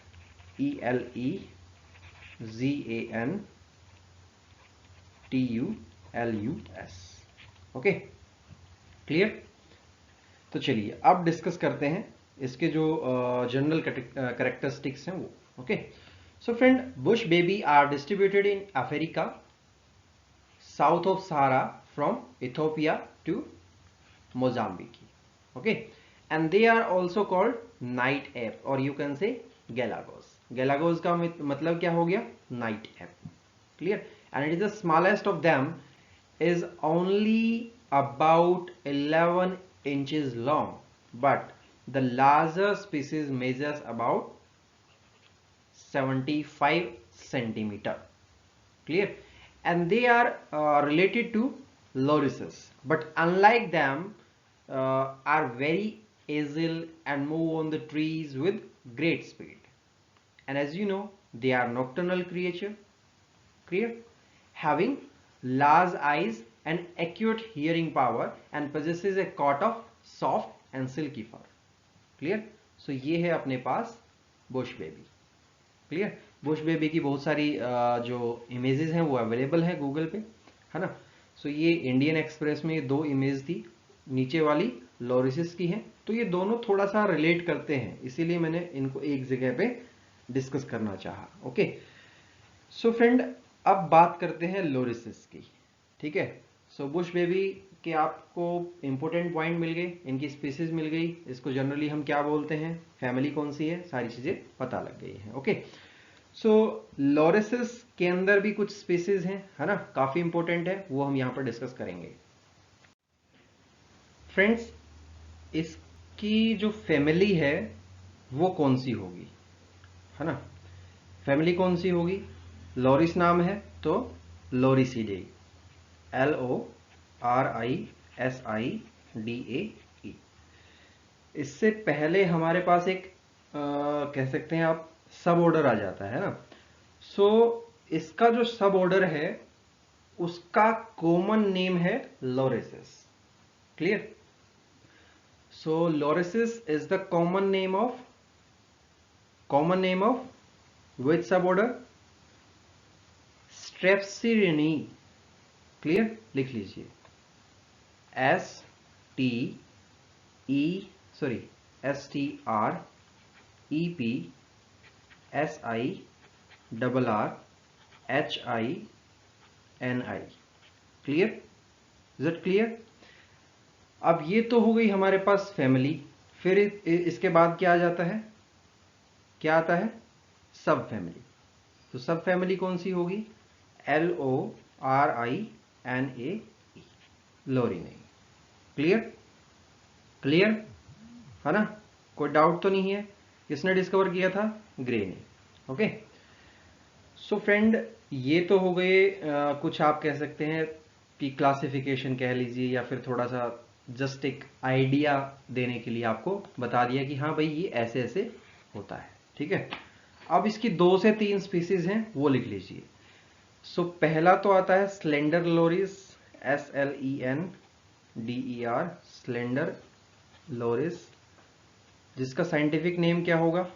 ELEGANTULUS। Okay, clear. तो चलिए अब डिस्कस करते हैं इसके जो जनरल कैरेक्टरिस्टिक्स हैं वो। Okay, so friend, bush baby are distributed in Africa south of Sahara from Ethiopia to Mozambique. Okay, and they are also called night ape और you can say galagos. Galagos का मतलब क्या हो गया? Night ape. Clear. And it is the smallest of them is only about 11 inches long, but the larger species measures about 75 centimeter. Clear? And they are related to lorises, but unlike them are very agile and move on the trees with great speed. And as you know, they are nocturnal creature. Clear? Having large eyes and acute hearing power and possesses a coat of soft and silky fur. Clear? So ये है अपने पास bush baby. Clear. Bush baby की बहुत सारी जो इमेजेस हैं वो अवेलेबल है गूगल पे, है ना। सो ये इंडियन एक्सप्रेस में ये दो इमेज थी, नीचे वाली लॉरिसिस की है, तो ये दोनों थोड़ा सा रिलेट करते हैं, इसीलिए मैंने इनको एक जगह पे डिस्कस करना चाहा। ओके, सो फ्रेंड अब बात करते हैं लॉरिसिस की। ठीक है, सो बुश बेबी के आपको इंपॉर्टेंट पॉइंट मिल गए, इनकी स्पीसीज मिल गई, इसको जनरली हम क्या बोलते हैं, फैमिली कौन सी है, सारी चीजें पता लग गई हैं। ओके, सो लॉरिसिस के अंदर भी कुछ स्पीसीज हैं, है ना, काफी इंपॉर्टेंट है, वो हम यहां पर डिस्कस करेंगे। फ्रेंड्स, इसकी जो फैमिली है वो कौन सी होगी, है ना, फैमिली कौन सी होगी? लॉरिस नाम है तो लॉरिसीडे, LORISIDAE। इससे पहले हमारे पास एक कह सकते हैं आप सब ऑर्डर आ जाता है ना। सो इसका जो सब ऑर्डर है उसका कॉमन नेम है lorises. Clear. So lorises is the common name of which sub order? Strepsirrhini. Clear, लिख लीजिए, STREPSIRRHINI। Clear, is it clear? अब ये तो हो गई हमारे पास फैमिली, फिर इसके बाद क्या आ जाता है, क्या आता है? सब फैमिली। तो सब फैमिली कौन सी होगी? LORINAE, लोरिने। क्लियर, क्लियर है ना, कोई डाउट तो नहीं है? किसने डिस्कवर किया था? ग्रे ने। ओके, सो फ्रेंड, ये तो हो गए कुछ आप कह सकते हैं कि क्लासिफिकेशन कह लीजिए, या फिर थोड़ा सा जस्ट एक आइडिया देने के लिए आपको बता दिया कि हाँ भाई ये ऐसे ऐसे होता है। ठीक है, अब इसकी 2 से 3 स्पीसीज हैं, वो लिख लीजिए। सो पहला तो आता है slender loris, SLENDER, slender loris, जिसका साइंटिफिक नेम क्या होगा?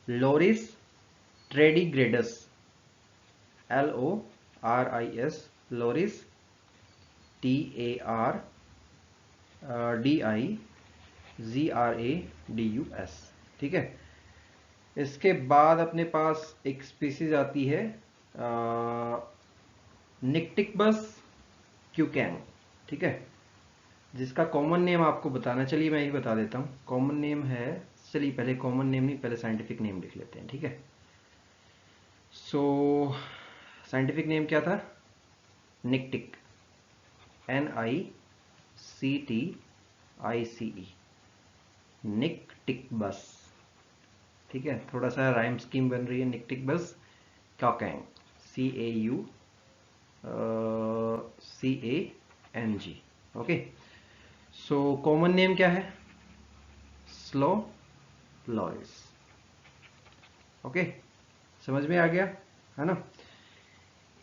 Loris tardigradus, LORIS, loris TARDIGRADUS। ठीक है, इसके बाद अपने पास एक स्पीसीज आती है निक्टिकबस क्यूकैंग। ठीक है, जिसका कॉमन नेम आपको बताना, चलिए मैं ही बता देता हूँ। कॉमन नेम है, चलिए पहले कॉमन नेम नहीं, पहले साइंटिफिक नेम लिख लेते हैं। ठीक है, सो साइंटिफिक नेम क्या था? निक्टिक, NICTICE, निक्टिकबस। ठीक है, थोड़ा सा राइम स्कीम बन रही है, निक्टिकबस क्यूकैंग, CAUCANG। Okay, so common name क्या है? Slow loris. ओके, समझ में आ गया, है ना।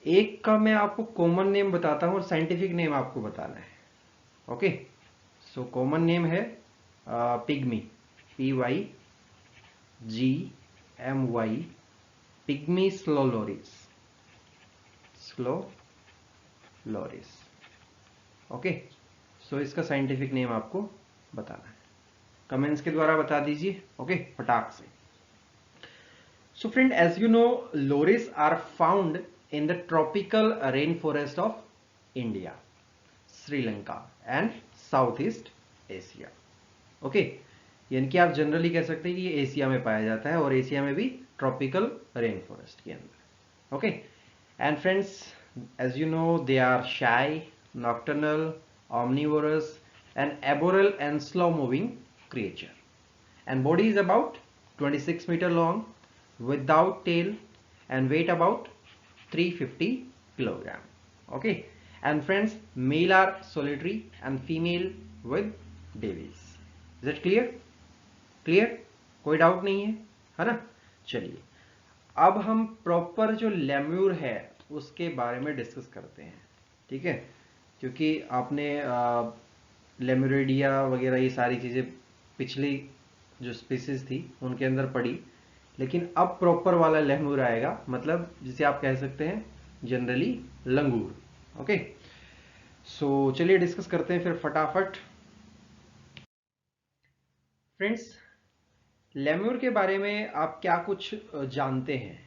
एक का मैं आपको कॉमन नेम बताता हूँ और साइंटिफिक नेम आपको बताना है। ओके, सो कॉमन नेम है पिग्मी, PYGMY, पिग्मी स्लोलोरिस, स्लोलोरिस। ओके, सो इसका साइंटिफिक नेम आपको बताना है, कमेंट्स के द्वारा बता दीजिए। ओके, फटाक से। So friend, as you know, loris are found in the tropical rainforest of India, Sri Lanka and Southeast Asia. Okay, यानी कि आप जनरली कह सकते हैं कि ये एशिया में पाया जाता है और एशिया में भी ट्रॉपिकल रेन फॉरेस्ट के अंदर। Okay, and friends, as you know, they are shy, nocturnal, omnivorous and arboreal and slow moving creature, and body is about 26 meter long without tail and weight about 350 kilogram. Okay, and friends, male are solitary and female with babies. Is it clear? Clear, कोई डाउट नहीं है ना? चलिए, अब हम प्रॉपर जो लेम्यूर है उसके बारे में डिस्कस करते हैं, ठीक है? क्योंकि आपने लेम्यूरेडिया वगैरह ये सारी चीज़ें पिछली जो स्पीसीज थी उनके अंदर पढ़ी, लेकिन अब प्रॉपर वाला लेम्यूर आएगा, मतलब जिसे आप कह सकते हैं जनरली लंगूर। ओके, सो चलिए डिस्कस करते हैं फिर फटाफट। फ्रेंड्स, लेम्यूर के बारे में आप क्या कुछ जानते हैं?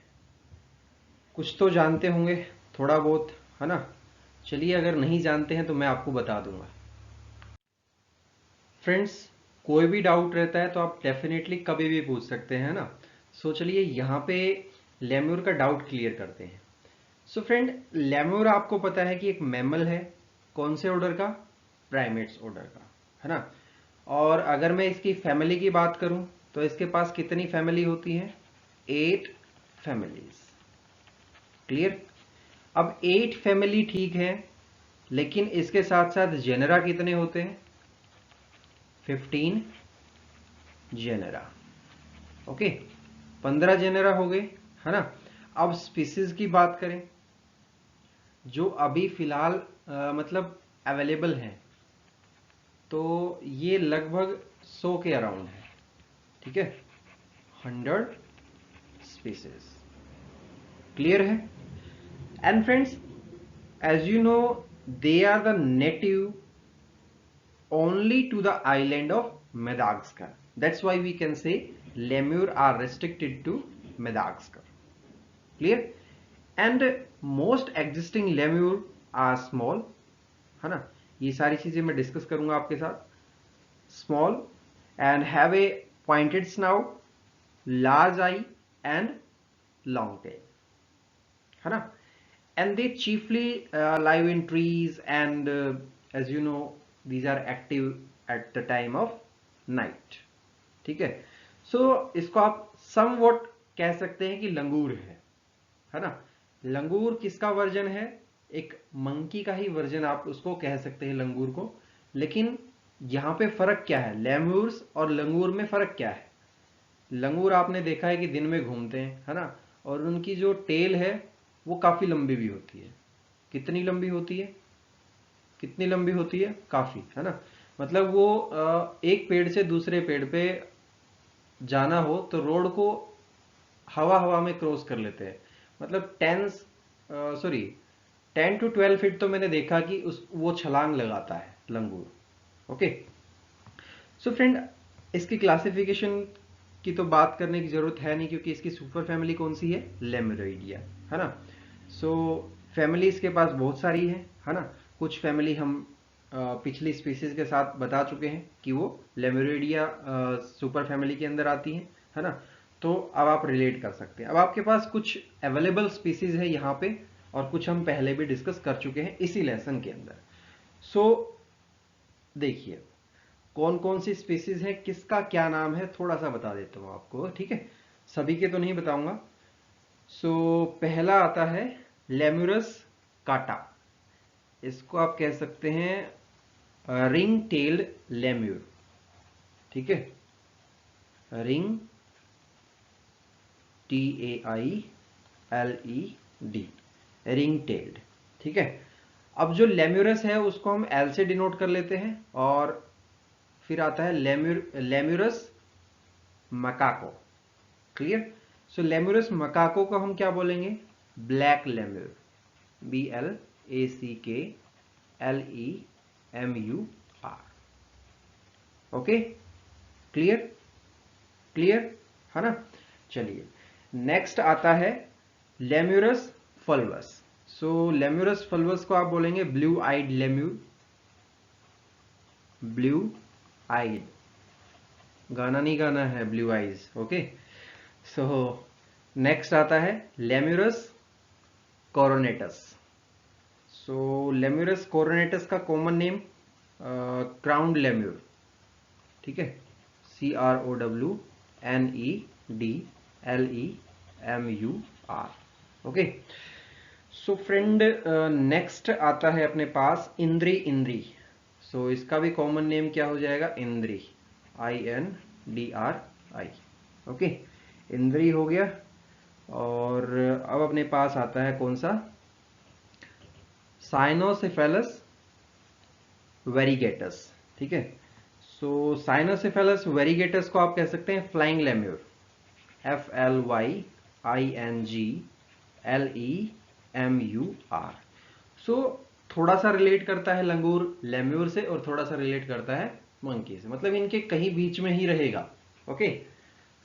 कुछ तो जानते होंगे थोड़ा बहुत, है ना? चलिए, अगर नहीं जानते हैं तो मैं आपको बता दूंगा। फ्रेंड्स, कोई भी डाउट रहता है तो आप डेफिनेटली कभी भी पूछ सकते हैं ना। सो चलिए यहाँ पे लेम्यूर का डाउट क्लियर करते हैं। सो फ्रेंड, लेम्यूर आपको पता है कि एक मैमल है, कौन से ऑर्डर का? प्राइमेट्स ऑर्डर का, है ना? और अगर मैं इसकी फैमिली की बात करूं तो इसके पास कितनी फैमिली होती है? 8 फैमिलीज। क्लियर? अब 8 फैमिली ठीक है, लेकिन इसके साथ साथ जेनरा कितने होते हैं? 15 जेनरा। ओके, 15 जेनरा हो गए, है ना? अब स्पीसीज की बात करें जो अभी फिलहाल मतलब अवेलेबल हैं, तो ये लगभग 100 के अराउंड है, ठीक है? 100 स्पीसीज। क्लियर है? And friends, as you know, they are the native only to the island of Madagascar. That's why we can say lemur are restricted to Madagascar. Clear? And most existing lemur are small, है ना? ये सारी चीजें मैं डिस्कस करूंगा आपके साथ। Small and have a pointed snout, large eye and long tail, है ना? And they chiefly live in trees and as you know, these are active at the time of night, ठीक है? सो इसको आप समवॉट कह सकते हैं कि लंगूर है ना? लंगूर किसका वर्जन है? एक मंकी का ही वर्जन आप उसको कह सकते हैं लंगूर को। लेकिन यहाँ पे फर्क क्या है? लेम्यूर्स और लंगूर में फर्क क्या है? लंगूर आपने देखा है कि दिन में घूमते हैं, है ना? और उनकी जो टेल है वो काफी लंबी भी होती है। कितनी लंबी होती है? कितनी लंबी होती है? काफी, है ना? मतलब वो एक पेड़ से दूसरे पेड़ पे जाना हो तो रोड को हवा हवा में क्रॉस कर लेते हैं। मतलब 10 to 12 फीट तो मैंने देखा कि उस वो छलांग लगाता है लंगूर। ओके, सो फ्रेंड, इसकी क्लासिफिकेशन की तो बात करने की जरूरत है नहीं, क्योंकि इसकी सुपर फैमिली कौन सी है? लेमुरेडिया, है ना? सो फैमिली इसके पास बहुत सारी है ना? कुछ फैमिली हम पिछली स्पीसीज के साथ बता चुके हैं कि वो लेमुरेडिया सुपर फैमिली के अंदर आती है ना? तो अब आप रिलेट कर सकते हैं। अब आपके पास कुछ अवेलेबल स्पीसीज है यहाँ पे, और कुछ हम पहले भी डिस्कस कर चुके हैं इसी लेसन के अंदर। सो देखिए, कौन कौन सी स्पीसीज है, किसका क्या नाम है, थोड़ा सा बता देता हूं आपको, ठीक है? सभी के तो नहीं बताऊंगा। सो पहला आता है लेम्यूरस काटा। इसको आप कह सकते हैं रिंग टेल्ड लेम्यूर, ठीक है? Ring, TAILED, ring tailed. ठीक है, अब जो लेम्यूरस है उसको हम एल से डिनोट कर लेते हैं, और फिर आता है लेम्यूरस मकाको। क्लियर? सो लेम्यूरस मकाको को हम क्या बोलेंगे? Black lemur, BLACKLEMUR। Okay, clear? Clear है ना? चलिए, नेक्स्ट आता है लेम्यूरस फल्वस। सो लेम्यूरस फल्वस को आप बोलेंगे blue eyed lemur, blue eyed, गाना नहीं गाना है blue eyes. Okay, so next आता है लेम्यूरस कोरोनेटस। सो लेम्यूरस कोरोनेटस का कॉमन नेम क्राउन लेम्यूर। ठीक है, CROWNEDLEMUR। Okay, so friend next आता है अपने पास इंद्री इंद्री। सो इसका भी कॉमन नेम क्या हो जाएगा? इंद्री, INDRI। ओके, इंद्री हो गया। और अब अपने पास आता है कौन सा? साइनोसेफेलस वेरिगेटस। ठीक है, सो साइनोसेफेलस वेरिगेटस को आप कह सकते हैं फ्लाइंग लेम्यूर, FLYINGLEMUR। सो थोड़ा सा रिलेट करता है लंगूर लेम्यूर से, और थोड़ा सा रिलेट करता है मंकी से, मतलब इनके कहीं बीच में ही रहेगा। ओके,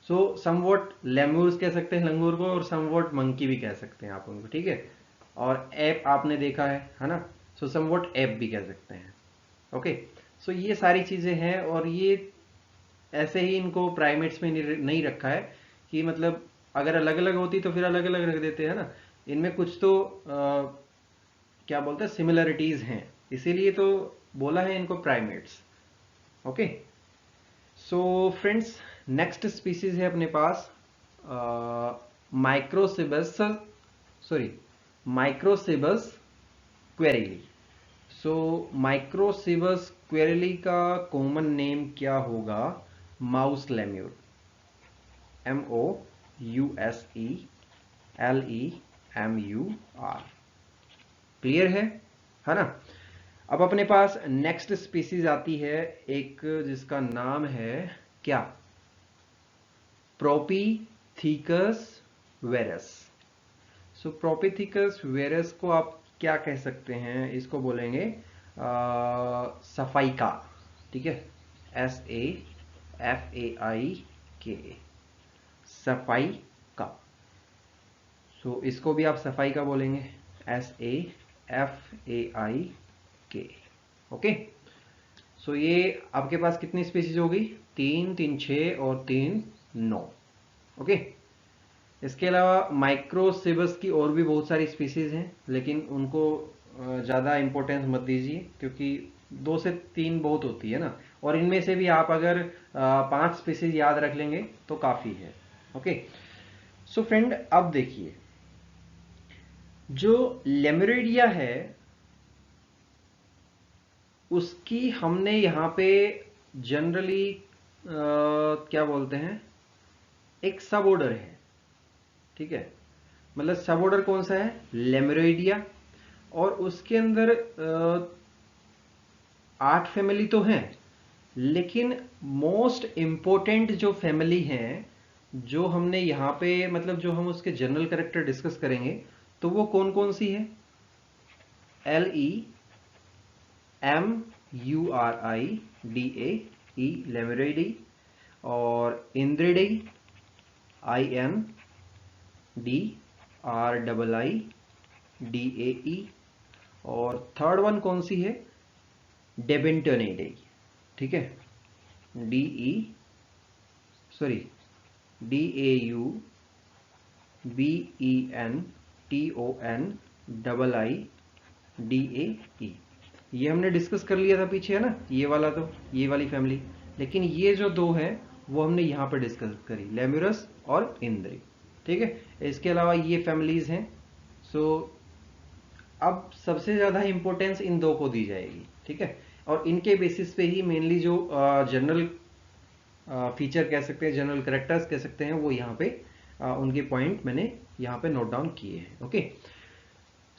सो समवॉट लेम्यूर्स कह सकते हैं लंगूर को, और समवॉट मंकी भी कह सकते हैं आप उनको। ठीक है, और एप आपने देखा है ना? सो समवॉट एप भी कह सकते हैं। ओके, सो ये सारी चीजें हैं, और ये ऐसे ही इनको प्राइमेट्स में नहीं रखा है कि मतलब अगर अलग अलग होती तो फिर अलग अलग रख देते हैं ना। इनमें कुछ तो क्या बोलते हैं, सिमिलरिटीज हैं, इसीलिए तो बोला है इनको primates. Okay, so friends next species है अपने पास माइक्रोसिबस, सॉरी माइक्रोसिबस क्वेरेली। सो माइक्रोसिबस क्वेरेली का कॉमन नेम क्या होगा? Mouse lemur, MOUSELEMUR। क्लियर है ना? अब अपने पास नेक्स्ट स्पीसीज आती है एक, जिसका नाम है क्या? प्रोपीथीकस वेरस। सो प्रोपीथीकस वेरस को आप क्या कह सकते हैं? इसको बोलेंगे सफाइका। ठीक है, SAFAIK, सफाइका। सो इसको भी आप सफाइका बोलेंगे, SAFAIK। ओके, सो ये आपके पास कितनी स्पीसीज होगी? 3 3 6 और 3 9। ओके, इसके अलावा माइक्रोसिबस की और भी बहुत सारी स्पीसीज हैं, लेकिन उनको ज़्यादा इंपॉर्टेंस मत दीजिए, क्योंकि 2 से 3 बहुत होती है ना, और इनमें से भी आप अगर 5 स्पीसीज याद रख लेंगे तो काफ़ी है। ओके, सो फ्रेंड अब देखिए, जो लेमुरिडिया है उसकी हमने यहाँ पे जनरली क्या बोलते हैं, एक सब ऑर्डर है। ठीक है, मतलब सब ऑर्डर कौन सा है? लेमुरिडिया, और उसके अंदर 8 फैमिली तो हैं, लेकिन मोस्ट इम्पोर्टेंट जो फैमिली हैं, जो हमने यहाँ पे मतलब जो हम उसके जनरल कैरेक्टर डिस्कस करेंगे, तो वो कौन कौन सी है? LEMURIDAE लेमुरिडी, और इंद्रिडी INDRIIDAE, और थर्ड वन कौन सी है? डेबेंटोनिडाई। ठीक है, DAUBENTONIIDAE। ये हमने डिस्कस कर लिया था पीछे, है ना? ये वाला तो, ये वाली फैमिली, लेकिन ये जो दो हैं वो हमने यहाँ पर डिस्कस करी, लेम्यूरस और इंद्री। ठीक है, इसके अलावा ये फैमिलीज हैं। सो अब सबसे ज़्यादा इंपॉर्टेंस इन दो को दी जाएगी। ठीक है, और इनके बेसिस पे ही मेनली जो जनरल फीचर कह सकते हैं, जनरल कैरेक्टर्स कह सकते हैं, वो यहाँ पे उनके पॉइंट मैंने यहाँ पे नोट डाउन किए हैं। Okay,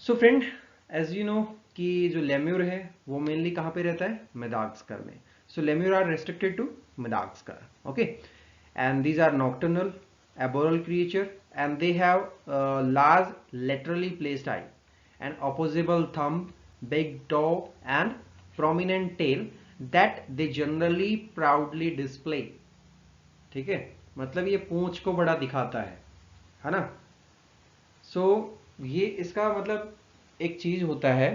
so friend, as you know कि जो लेम्यूर है वो मेनली कहाँ पे रहता है, मेडागास्कर में. So lemur are restricted to Madagascar. Okay, and these are nocturnal arboreal creature, and they have large laterally placed eye, an opposable thumb, big toe and prominent tail that they generally proudly display. ठीक है, मतलब ये पूंछ को बड़ा दिखाता है ना. सो ये इसका मतलब एक चीज होता है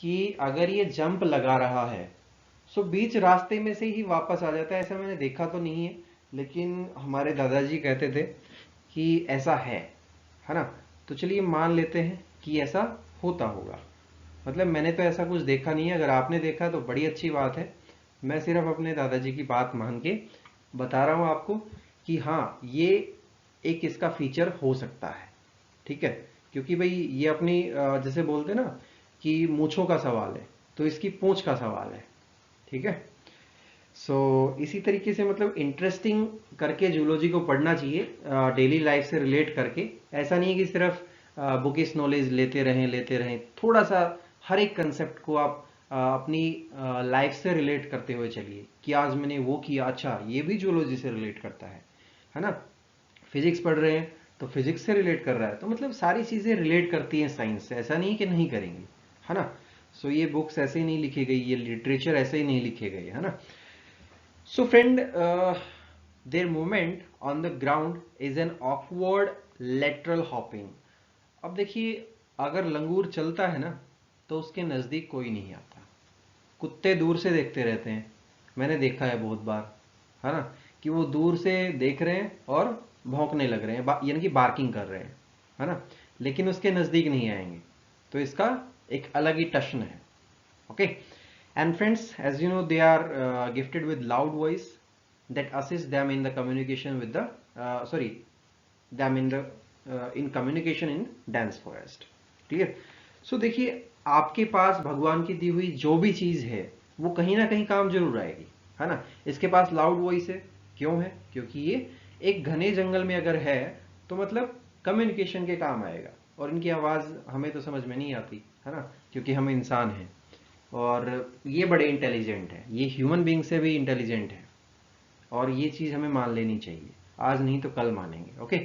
कि अगर ये जंप लगा रहा है सो बीच रास्ते में से ही वापस आ जाता है. ऐसा मैंने देखा तो नहीं है, लेकिन हमारे दादाजी कहते थे कि ऐसा है ना. तो चलिए मान लेते हैं कि ऐसा होता होगा. मतलब मैंने तो ऐसा कुछ देखा नहीं है, अगर आपने देखा तो बड़ी अच्छी बात है. मैं सिर्फ अपने दादाजी की बात मान के बता रहा हूं आपको कि हाँ, ये एक इसका फीचर हो सकता है. ठीक है, क्योंकि भाई ये अपनी जैसे बोलते ना कि मूंछों का सवाल है, तो इसकी पूंछ का सवाल है. ठीक है. सो इसी तरीके से मतलब इंटरेस्टिंग करके जूलॉजी को पढ़ना चाहिए, डेली लाइफ से रिलेट करके. ऐसा नहीं है कि सिर्फ बुकिश नॉलेज लेते रहें. थोड़ा सा हर एक कंसेप्ट को आप अपनी लाइफ से रिलेट करते हुए चलिए कि आज मैंने वो किया, अच्छा ये भी जूलॉजी से रिलेट करता है ना. फिजिक्स पढ़ रहे हैं तो फिजिक्स से रिलेट कर रहा है, तो मतलब सारी चीजें रिलेट करती हैं साइंस से. ऐसा नहीं कि नहीं करेंगी, है ना. सो ये बुक्स ऐसे ही नहीं लिखी गई, ये लिटरेचर ऐसे ही नहीं लिखे गए, है ना. So friend, their movement on the ground is an awkward lateral hopping. अब देखिए, अगर लंगूर चलता है ना तो उसके नजदीक कोई नहीं आता. कुत्ते दूर से देखते रहते हैं, मैंने देखा है बहुत बार, है ना, कि वो दूर से देख रहे हैं और भौंकने लग रहे हैं, यानी कि बार्किंग कर रहे हैं, है ना, लेकिन उसके नजदीक नहीं आएंगे. तो इसका एक अलग ही टशन है. Okay. And friends, as you know, they are gifted with loud voice that assists them in the communication with the sorry them in communication in dense forest. Clear. So देखिए, आपके पास भगवान की दी हुई जो भी चीज है वो कहीं ना कहीं काम जरूर आएगी, है ना. इसके पास लाउड वॉइस है, क्यों है, क्योंकि ये एक घने जंगल में अगर है तो मतलब कम्युनिकेशन के काम आएगा. और इनकी आवाज हमें तो समझ में नहीं आती, है ना, क्योंकि हम इंसान हैं. और ये बड़े इंटेलिजेंट है, ये ह्यूमन बीइंग से भी इंटेलिजेंट है. और ये चीज हमें मान लेनी चाहिए, आज नहीं तो कल मानेंगे. ओके.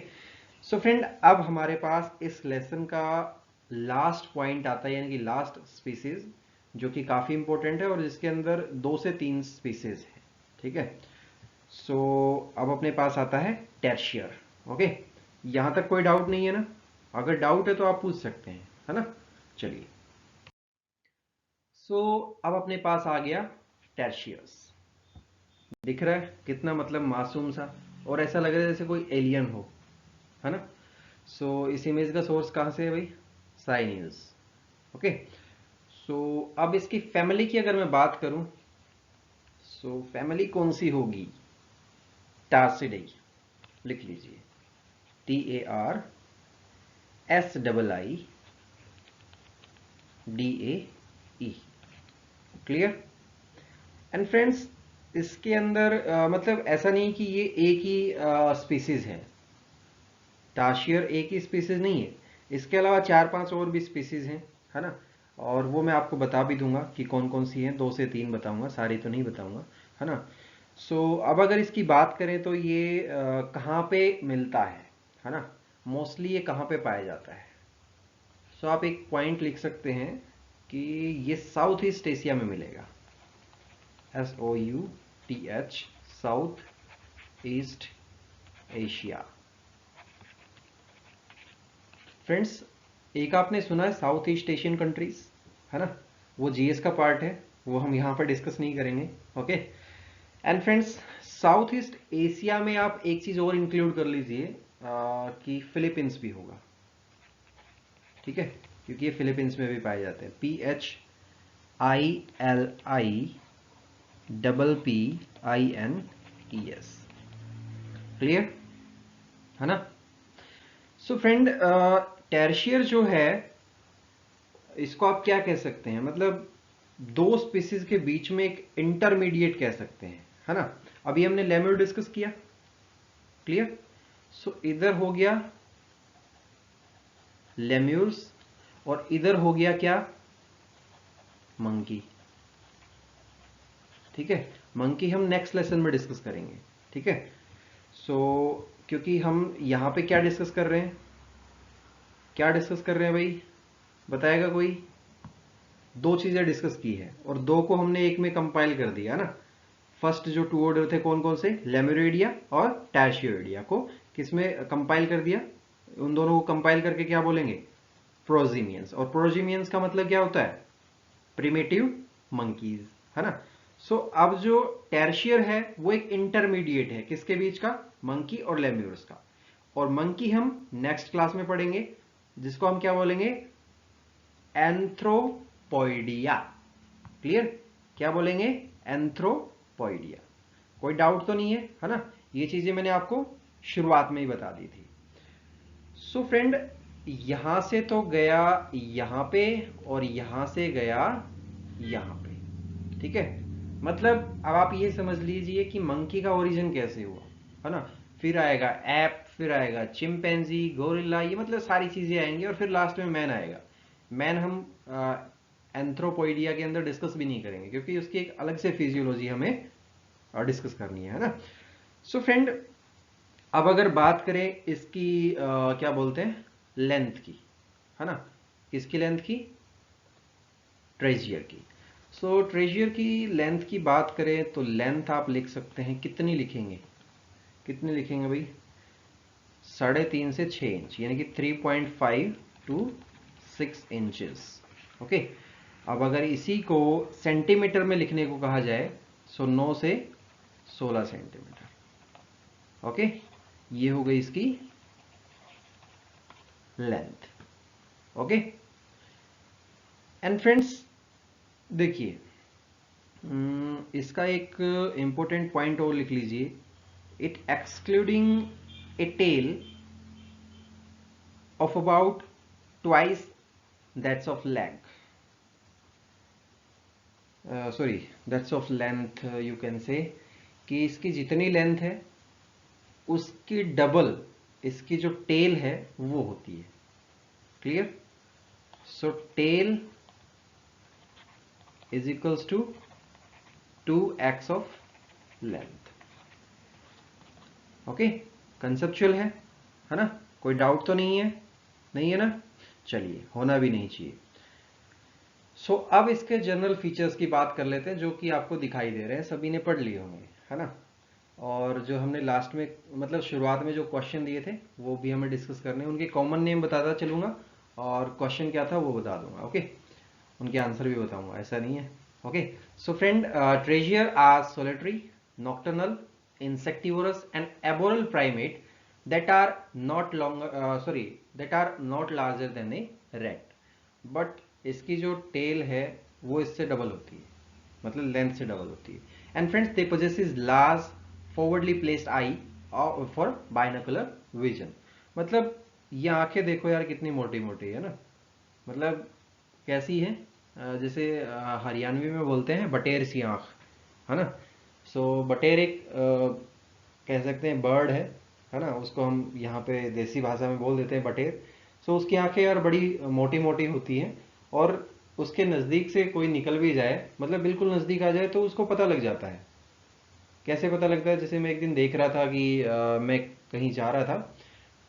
सो फ्रेंड, अब हमारे पास इस लेसन का लास्ट पॉइंट आता है, यानी कि लास्ट स्पीसीज, जो कि काफी इंपॉर्टेंट है और जिसके अंदर 2 से 3 स्पीसीज है. ठीक है. सो अब अपने पास आता है टर्शियर. ओके, यहां तक कोई डाउट नहीं है ना. अगर डाउट है तो आप पूछ सकते हैं, है ना. चलिए. सो अब अपने पास आ गया टर्शियस. दिख रहा है कितना मतलब मासूम सा, और ऐसा लग रहा है जैसे कोई एलियन हो, है ना. सो इस इमेज का सोर्स कहाँ से है भाई, साई न्यूज. ओके. सो अब इसकी फैमिली की अगर मैं बात करूं, सो फैमिली कौन सी होगी, टार्सिडाई. लिख लीजिए, TARSIIDAE. क्लियर. एंड फ्रेंड्स, इसके अंदर मतलब ऐसा नहीं कि ये एक ही स्पीसीज है. टाशियर एक ही स्पीसीज नहीं है, इसके अलावा 4-5 और भी स्पीसीज हैं, है ना. और वो मैं आपको बता भी दूंगा कि कौन कौन सी हैं. 2 से 3 बताऊंगा, सारी तो नहीं बताऊंगा, है ना. सो अब अगर इसकी बात करें तो ये कहाँ पे मिलता है ना. मोस्टली ये कहाँ पे पाया जाता है. सो आप एक पॉइंट लिख सकते हैं कि ये साउथ ईस्ट एशिया में मिलेगा. SOUTH, south east Asia. Friends, एक आपने सुना है साउथ ईस्ट एशियन कंट्रीज, है ना, वो जीएस का पार्ट है, वो हम यहाँ पर डिस्कस नहीं करेंगे. Okay. And friends, south east Asia में आप एक चीज और इंक्लूड कर लीजिए कि फिलीपींस भी होगा. ठीक है, क्योंकि ये फिलीपींस में भी पाए जाते हैं. PHILIPPINES. क्लियर, है ना. सो फ्रेंड, टर्शियर जो है इसको आप क्या कह सकते हैं, मतलब 2 स्पीसीज के बीच में एक इंटरमीडिएट कह सकते हैं, है ना. अभी हमने लेम्यूर डिस्कस किया. क्लियर. सो इधर हो गया लेम्यूर्स और इधर हो गया क्या, मंकी। ठीक है, मंकी हम नेक्स्ट लेसन में डिस्कस करेंगे। ठीक है, सो क्योंकि हम यहाँ पे क्या डिस्कस कर रहे हैं, क्या डिस्कस कर रहे हैं भाई, बताएगा कोई? दो चीजें डिस्कस की है और दो को हमने एक में कंपाइल कर दिया ना। फर्स्ट जो टू ऑर्डर थे कौन कौन से, लेमुरिडिया और टैरशियोइडिया को किस में कंपाइल कर दिया, उन दोनों को कंपाइल करके क्या बोलेंगे, प्रोजीमियंस। और प्रोजीमियंस का मतलब क्या होता है, प्रिमिटिव मंकीज, है ना। सो अब जो टैरशियर है वो एक इंटरमीडिएट है, किसके बीच का, मंकी और लेम्यूरस का। और मंकी हम नेक्स्ट क्लास में पढ़ेंगे, जिसको हम क्या बोलेंगे, एंथ्रोपोइडिया। क्लियर, क्या बोलेंगे, एंथ्रोपोइडिया। कोई डाउट तो नहीं है ना, ये चीजें मैंने आपको शुरुआत में ही बता दी थी। सो फ्रेंड, यहां से तो गया यहां पे और यहां से गया यहां पे। ठीक है, मतलब अब आप ये समझ लीजिए कि मंकी का ओरिजिन कैसे हुआ, है ना। फिर आएगा एप, फिर आएगा चिंपैंजी, गोरिल्ला, ये मतलब सारी चीजें आएंगी और फिर लास्ट में मैन आएगा। मैन हम एंथ्रोपोइडिया के अंदर डिस्कस भी नहीं करेंगे क्योंकि उसकी एक अलग से फिजियोलॉजी हमें डिस्कस करनी है ना। सो फ्रेंड, अब अगर बात करें इसकी क्या बोलते हैं, लेंथ की, है ना। किसकी लेंथ की, ट्रेजियर की। सो ट्रेजियर की लेंथ की बात करें तो लेंथ आप लिख सकते हैं, कितनी लिखेंगे, कितनी लिखेंगे भाई, 3.5 से 6 इंच, यानी कि 3.5 टू 6 इंचेस। ओके, अब अगर इसी को सेंटीमीटर में लिखने को कहा जाए, सो 9 से 16 सेंटीमीटर। ओके, ये हो गई इसकी लेंथ। ओके, एंड फ्रेंड्स देखिए, इसका एक इंपॉर्टेंट पॉइंट और लिख लीजिए, it excluding a tail of about twice that's of leg, sorry that's of length, you can say, कि इसकी जितनी लेंथ है उसकी डबल इसकी जो टेल है वो होती है। Clear, so tail is equals to 2x of length. Okay, conceptual है ना, कोई डाउट तो नहीं है, नहीं है ना, चलिए, होना भी नहीं चाहिए। सो अब इसके जनरल फीचर्स की बात कर लेते हैं जो कि आपको दिखाई दे रहे हैं, सभी ने पढ़ लिए होंगे, है ना। और जो हमने लास्ट में मतलब शुरुआत में जो क्वेश्चन दिए थे वो भी हमें डिस्कस करने हैं, उनके कॉमन नेम बताता चलूंगा और क्वेश्चन क्या था वो बता दूंगा। ओके, उनके आंसर भी बताऊंगा, ऐसा नहीं है। Okay, so friend, tarsier are solitary, nocturnal, insectivorous and arboreal primate that are not larger than a rat, but इसकी जो टेल है वो इससे डबल होती है, मतलब लेंथ से डबल होती है। And friends, they possesses large forwardly placed eye for binocular vision। मतलब ये आंखें देखो यार कितनी मोटी मोटी है ना, मतलब कैसी है, जैसे हरियाणवी में बोलते हैं बटेर सी आंख, है ना। सो बटेर एक कह सकते हैं बर्ड है ना, उसको हम यहाँ पे देसी भाषा में बोल देते हैं बटेर। सो उसकी आंखें यार बड़ी मोटी मोटी होती हैं और उसके नज़दीक से कोई निकल भी जाए, मतलब बिल्कुल नज़दीक आ जाए तो उसको पता लग जाता है। कैसे पता लगता है, जैसे मैं एक दिन देख रहा था कि मैं कहीं जा रहा था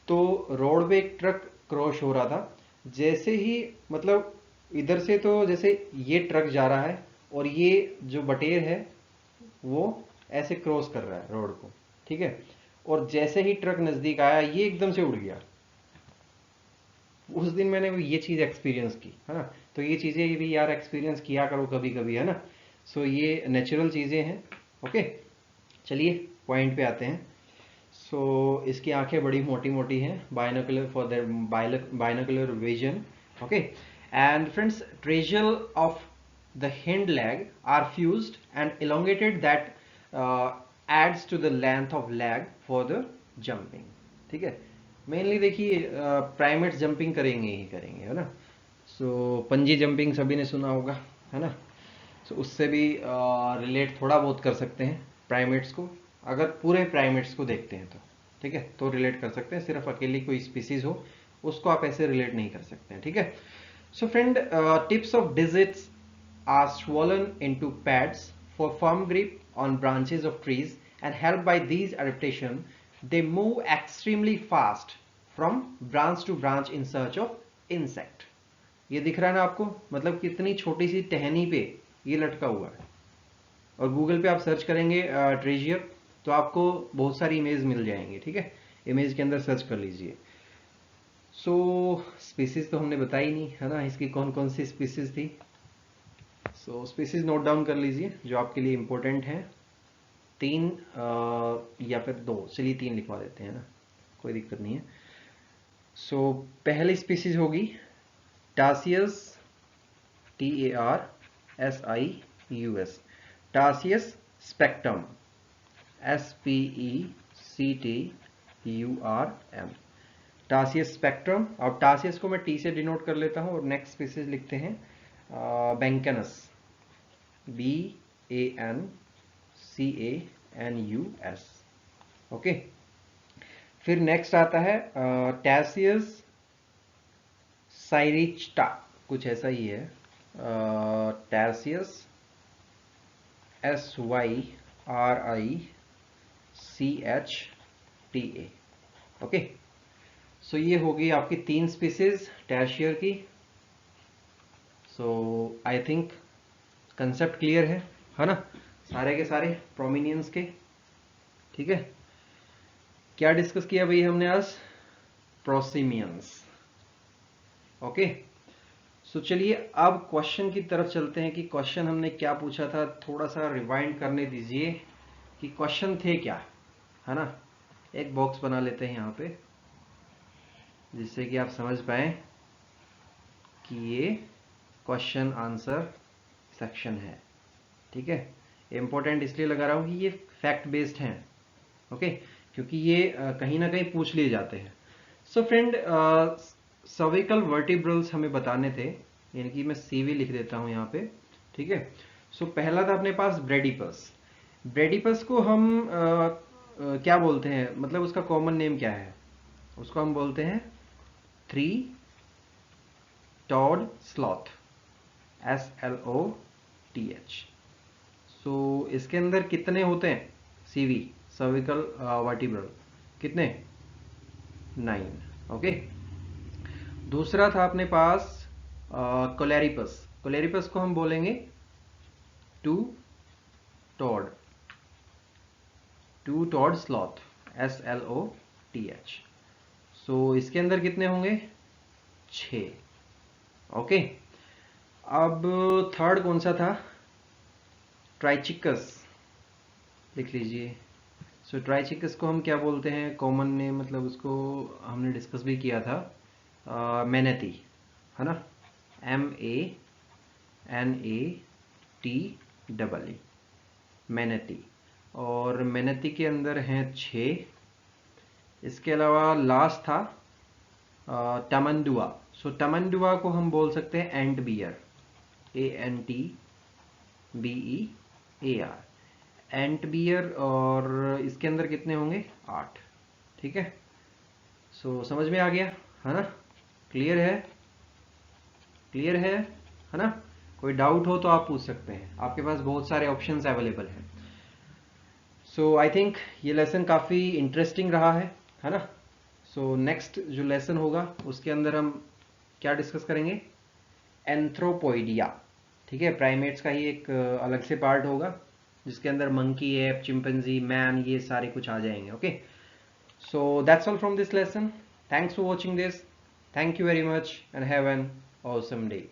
तो रोड पे एक ट्रक क्रॉस हो रहा था, जैसे ही मतलब इधर से तो जैसे ये ट्रक जा रहा है और ये जो बटेर है वो ऐसे क्रॉस कर रहा है रोड को, ठीक है। और जैसे ही ट्रक नजदीक आया ये एकदम से उड़ गया। उस दिन मैंने ये चीज एक्सपीरियंस की, है ना। तो ये चीजें भी यार एक्सपीरियंस किया करो कभी कभी, है ना। सो ये नेचुरल चीजें हैं। ओके, चलिए पॉइंट पे आते हैं। सो इसकी आंखें बड़ी मोटी मोटी हैं, binocular for their binocular vision. Okay, and friends, tarsal of the hind leg are fused and elongated that adds to the length of leg for the jumping। ठीक है, मेनली देखिए प्राइमेट्स जंपिंग करेंगे ही करेंगे, है ना। सो पंजी जंपिंग सभी ने सुना होगा, है ना। सो उससे भी रिलेट थोड़ा बहुत कर सकते हैं प्राइमेट्स को, अगर पूरे प्राइमेट्स को देखते हैं तो, ठीक है, तो रिलेट कर सकते हैं। सिर्फ अकेली कोई स्पीसीज हो उसको आप ऐसे रिलेट नहीं कर सकते हैं, ठीक है। So friend, tips of digits are swollen into pads for firm grip on branches of trees, and helped by these adaptation they move extremely fast from branch to branch in search of insect. ये दिख रहा है ना आपको, मतलब कितनी छोटी सी टहनी पे ये लटका हुआ है। और गूगल पे आप सर्च करेंगे ट्रेजियर, तो आपको बहुत सारी इमेज मिल जाएंगी। ठीक है, इमेज के अंदर सर्च कर लीजिए। सो स्पीसीज तो हमने बताई नहीं है ना, इसकी कौन कौन सी स्पीसीज थी। सो स्पीसीज नोट डाउन कर लीजिए जो आपके लिए इंपॉर्टेंट हैं। 3 या फिर 2, चलिए 3 लिखवा देते हैं ना, कोई दिक्कत नहीं है। सो पहली स्पीसीज होगी टासियस, TARSIUS, टासियस स्पेक्ट्रम, SPECTURM, टासियस स्पेक्ट्रम। और टासियस को मैं टी से डिनोट कर लेता हूँ, और नेक्स्ट स्पीसीज लिखते हैं बेंकनस, BANCANUS। ओके, फिर नेक्स्ट आता है टैसियस साइरिच्टा, कुछ ऐसा ही है, टैसियस SYRICHTA। ओके, सो ये होगी आपकी 3 स्पीसीज टैशियर की। सो आई थिंक कंसेप्ट क्लियर है ना, सारे के सारे प्रोमिनियंस के। ठीक है, क्या डिस्कस किया भाई हमने आज? प्रोसिमियंस। ओके, सो चलिए अब क्वेश्चन की तरफ चलते हैं कि क्वेश्चन हमने क्या पूछा था। थोड़ा सा रिवाइंड करने दीजिए कि क्वेश्चन थे क्या, है ना। एक बॉक्स बना लेते हैं यहाँ पे, जिससे कि आप समझ पाए कि ये क्वेश्चन आंसर सेक्शन है। ठीक है, इंपॉर्टेंट इसलिए लगा रहा हूँ कि ये फैक्ट बेस्ड हैं। ओके, क्योंकि ये कहीं ना कहीं पूछ लिए जाते हैं। सो फ्रेंड, सर्विकल वर्टिब्रल्स हमें बताने थे, यानी कि मैं सीवी लिख देता हूँ यहाँ पे। ठीक है, सो पहला था अपने पास ब्रेडिपस। ब्रेडिपस को हम क्या बोलते हैं, मतलब उसका कॉमन नेम क्या है? उसको हम बोलते हैं 3-toed sloth, SLOTH। सो इसके अंदर कितने होते हैं सीवी, सर्विकल वर्टिब्रल? कितने? 9। ओके, दूसरा था अपने पास कोलेरिपस। कोलेरिपस को हम बोलेंगे 2-toed sloth, SLOTH। सो इसके अंदर कितने होंगे? 6। ओके, अब थर्ड कौन सा था? ट्राइचिकस, लिख लीजिए। सो ट्राइचिकस को हम क्या बोलते हैं कॉमन नेम, मतलब उसको हमने डिस्कस भी किया था, मैनेटी, है ना, MANATEE, मैनेटी। और मैनेटी के अंदर हैं 6। इसके अलावा लास्ट था टमंडुआ। सो टमंडुआ को हम बोल सकते हैं एंट बियर, ANTBEAR, एंट बियर। और इसके अंदर कितने होंगे? 8। ठीक है, सो समझ में आ गया है ना, क्लियर है? क्लियर है ना। कोई डाउट हो तो आप पूछ सकते हैं, आपके पास बहुत सारे ऑप्शंस अवेलेबल हैं। सो आई थिंक ये लेसन काफ़ी इंटरेस्टिंग रहा है ना। सो नेक्स्ट जो लेसन होगा उसके अंदर हम क्या डिस्कस करेंगे? एंथ्रोपोइडिया। ठीक है, प्राइमेट्स का ही एक अलग से पार्ट होगा, जिसके अंदर मंकी, एप, चिंपैंजी, मैन, ये सारे कुछ आ जाएंगे। Okay, so that's all from this lesson. Thanks for watching this. Thank you very much and have an awesome day.